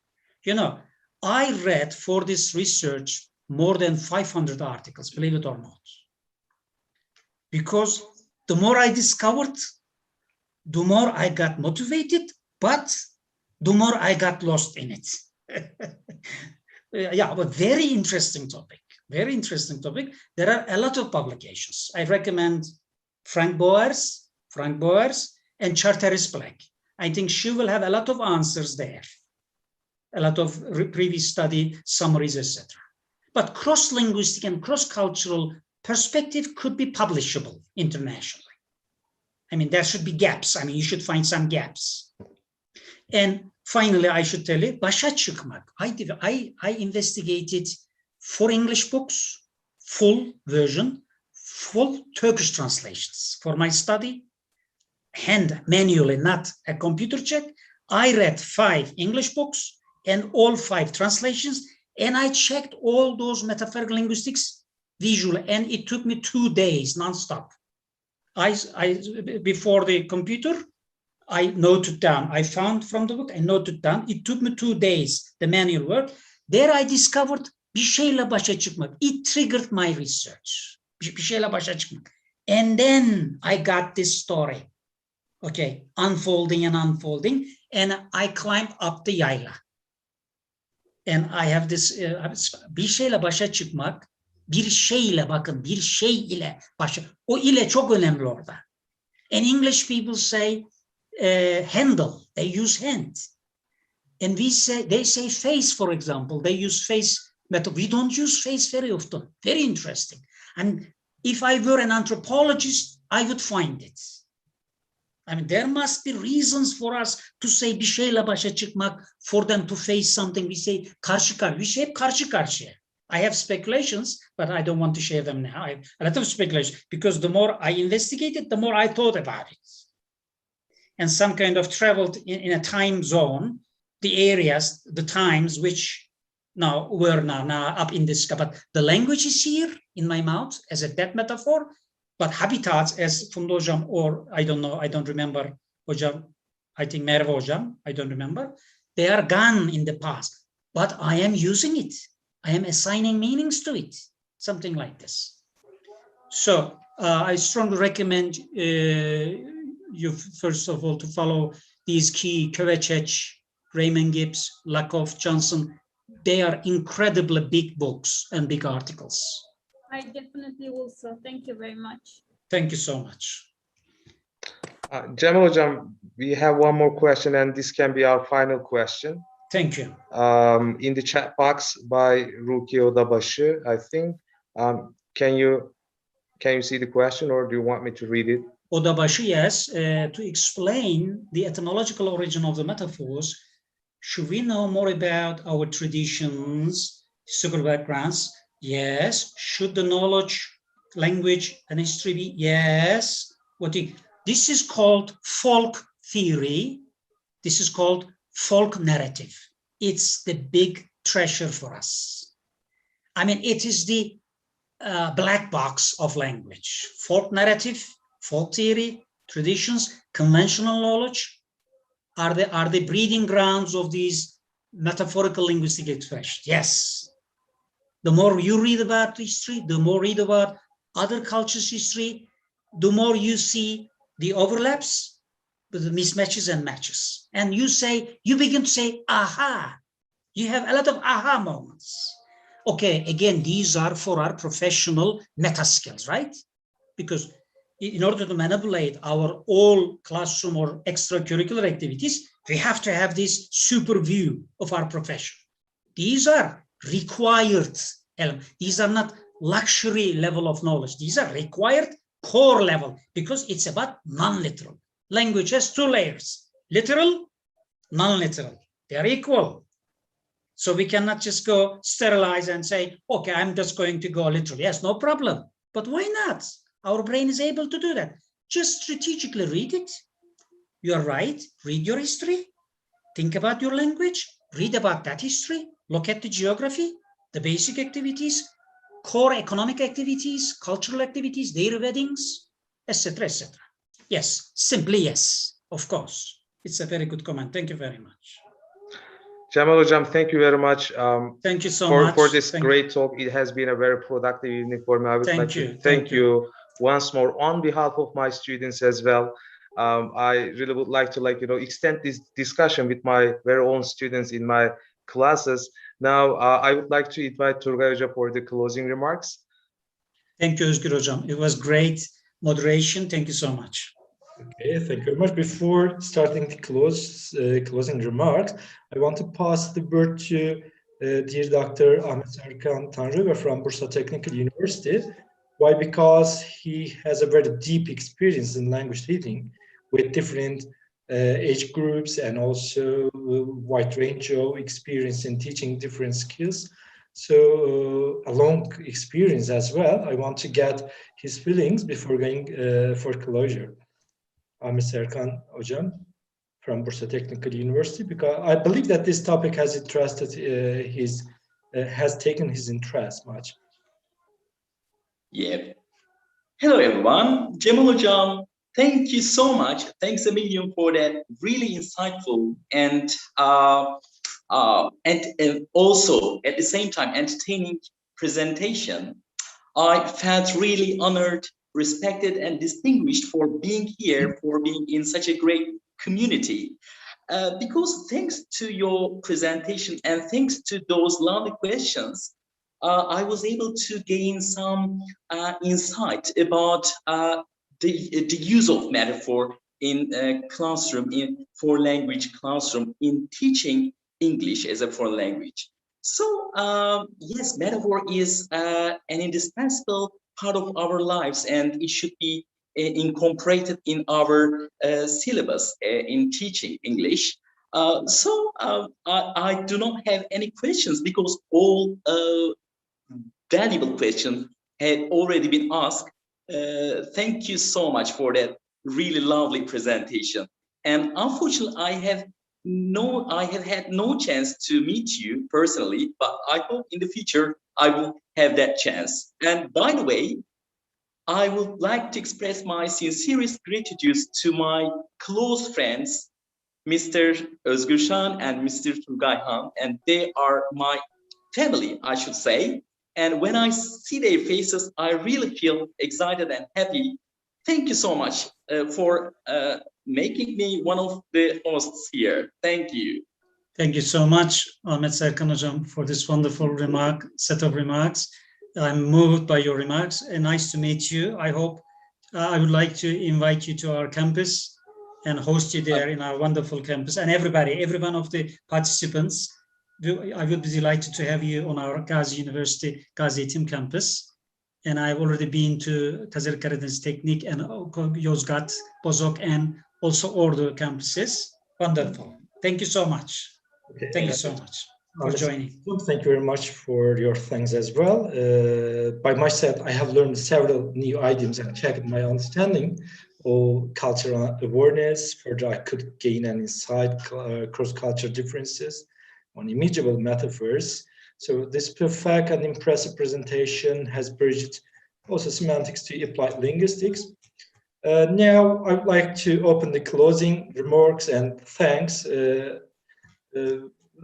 I read for this research more than 500 articles, believe it or not. Because the more I discovered, the more I got motivated, but the more I got lost in it. Yeah, but very interesting topic. Very interesting topic. There are a lot of publications. I recommend Frank Boers and Charteris Black. I think she will have a lot of answers there. A lot of previous study summaries, etc. But cross-linguistic and cross-cultural perspective could be publishable internationally. I mean, there should be gaps. I mean, you should find some gaps. And finally, I should tell you, başa çıkmak. I investigated 4 English books, full version, full Turkish translations for my study, hand manually, not a computer check. I read 5 English books and all 5 translations, and I checked all those metaphorical linguistics visually, and it took me 2 days nonstop. Before the computer, I noted down. I found from the book, I noted down. It took me 2 days, the manual work. There I discovered bir şeyle başa çıkmak. It triggered my research. Bir şeyle başa çıkmak. And then I got this story. Okay, unfolding, and I climbed up the yayla. And I have this, bir şeyle başa çıkmak, bir şeyle, bakın, bir şey ile başa. O ile çok önemli orada. And English people say handle, they use hand. And they say face, for example, they use face method. We don't use face very often. Very interesting. And if I were an anthropologist, I would find it. I mean, there must be reasons for us to say bir şeyle başa çıkmak, for them to face something. We say karşı karşı. We say hep karşı karşıya. I have speculations, but I don't want to share them now. I have a lot of speculation, because the more I investigated, the more I thought about it. And some kind of traveled in a time zone, the areas, the times which now up in this, but the language is here in my mouth as a dead metaphor, but habitats, as Funda Hocam, or I don't know, I don't remember, Hocam, I think Merve Hocam, I don't remember, they are gone in the past, but I am using it. I am assigning meanings to it, something like this. So I strongly recommend you, first of all, to follow these key, Kovacic, Raymond Gibbs, Lakoff, Johnson. They are incredibly big books and big articles. I definitely will, sir. Thank you very much. Thank you so much. Cemal Hocam, we have one more question, and this can be our final question. Thank you. In the chat box by Ruki Odabaşı, I think. Can you see the question, or do you want me to read it? Odabaşı, yes. To explain the etymological origin of the metaphors, should we know more about our traditions, historical backgrounds? Yes. Should the knowledge, language, and history be? Yes. This is called folk theory. This is called folk narrative. It's the big treasure for us. I mean, it is the black box of language. Folk narrative, folk theory, traditions, conventional knowledge are the breeding grounds of these metaphorical linguistic expressions. Yes. The more you read about history, the more you read about other cultures' history, the more you see the overlaps, the mismatches and matches. And you begin to say, aha. You have a lot of aha moments. Okay, again, these are for our professional meta skills, right? Because in order to manipulate our all classroom or extracurricular activities, we have to have this super view of our profession. These are required elements. These are not luxury level of knowledge. These are required core level, because it's about non-literal. Language has 2 layers, literal, non-literal. They are equal. So we cannot just go sterilize and say, okay, I'm just going to go literal. Yes, no problem. But why not? Our brain is able to do that. Just strategically read it. You are right. Read your history. Think about your language. Read about that history. Look at the geography, the basic activities, core economic activities, cultural activities, their weddings, etc., etc. Yes, simply yes, of course. It's a very good comment. Thank you very much. Cemal Hocam, thank you very much. Thank you so for, much. For this Thank great talk. It has been a very productive evening for me. I would like to thank you once more on behalf of my students as well. I really would like to extend this discussion with my very own students in my classes. Now, I would like to invite Turgay Hoca for the closing remarks. Thank you, Özgür Hocam. It was great moderation. Thank you so much. Okay, thank you very much. Before starting the closing remarks, I want to pass the word to dear Dr. Ahmet Serkan Tanrıver from Bursa Technical University. Why? Because he has a very deep experience in language teaching with different age groups and also a wide range of experience in teaching different skills. So a long experience as well. I want to get his feelings before going for closure. Ahmet Serkan Hocam from Bursa Technical University, because I believe that this topic has interested has taken his interest much. Yeah. Hello everyone, Cemal Hocam, thank you so much. Thanks a million for that really insightful and also at the same time entertaining presentation. I felt really honored, respected, and distinguished for being here, for being in such a great community. Because thanks to your presentation and thanks to those lovely questions, I was able to gain some insight about the use of metaphor in classroom, for language classroom, in teaching English as a foreign language. So yes, metaphor is an indispensable part of our lives, and it should be incorporated in our syllabus in teaching English. So I do not have any questions because all valuable questions had already been asked. Thank you so much for that really lovely presentation. And unfortunately, I have had no chance to meet you personally, but I hope in the future I will have that chance. And by the way, I would like to express my sincerest gratitude to my close friends, Mr. Özgür Şan and Mr. Turgay Han, and they are my family, I should say. And when I see their faces, I really feel excited and happy. Thank you so much for making me one of the hosts here. Thank you. Thank you so much, Ahmet Serkan Hocam, for this wonderful set of remarks. I'm moved by your remarks and nice to meet you. I hope I would like to invite you to our campus and host you there in our wonderful campus. And every one of the participants, I would be delighted to have you on our Gazi University, Gazi Eğitim campus. And I've already been to Kazakh Karadeniz Teknik and Yozgat, Bozok, and also Ordu campuses. Wonderful. Thank you so much. Okay. Thank you so much for joining. Thank you very much for your thanks as well. By myself, I have learned several new items and checked my understanding of cultural awareness. Further, I could gain an insight, cross-cultural differences on imageable metaphors. So this perfect and impressive presentation has bridged also semantics to applied linguistics. Now I would like to open the closing remarks and thanks.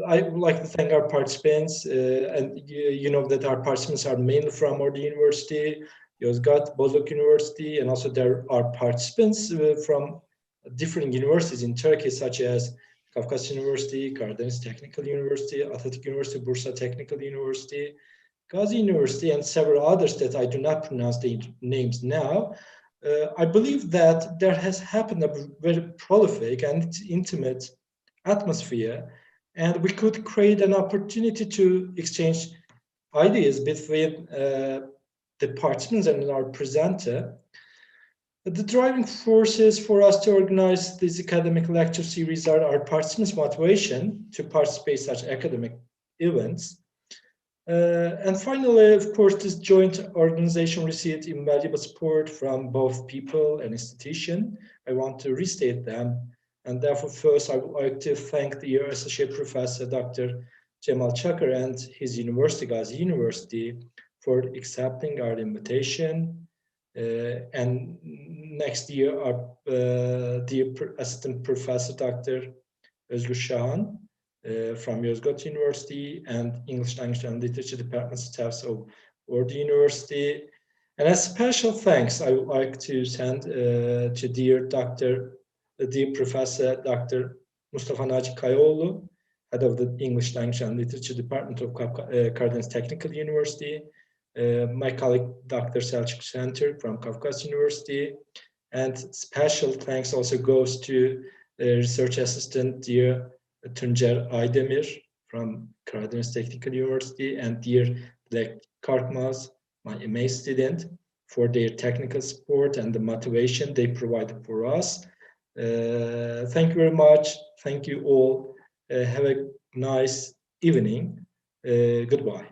I would like to thank our participants, and you know that our participants are mainly from Ordu University, Yozgat, Bozok University, and also there are participants from different universities in Turkey, such as Kafkas University, Karadeniz Technical University, Atatürk University, Bursa Technical University, Gazi University, and several others that I do not pronounce the names now. I believe that there has happened a very prolific and intimate atmosphere, and we could create an opportunity to exchange ideas between the participants and our presenter. The driving forces for us to organize this academic lecture series are our participants' motivation to participate in such academic events. And finally, of course, this joint organization received invaluable support from both people and institution. I want to restate them. And therefore, first, I would like to thank the Associate Professor, Dr. Cemal ÇAKIR and his university, Gazi University, for accepting our invitation. And next year, our dear Assistant Professor, Dr. Özgür Şahan, from Yozgat University, and English Language and Literature Department staffs of the university. And a special thanks I would like to send to dear Professor Dr. Mustafa Naci Kayaoğlu, head of the English Language and Literature Department of Karadeniz Technical University, my colleague Dr. Selçuk Center from Kafkas University, and special thanks also goes to research assistant dear Tuncer Aydemir from Karadeniz Technical University, and dear Dilek Karkmaz, my MA student, for their technical support and the motivation they provided for us. Thank you very much. Thank you all. Have a nice evening. Goodbye.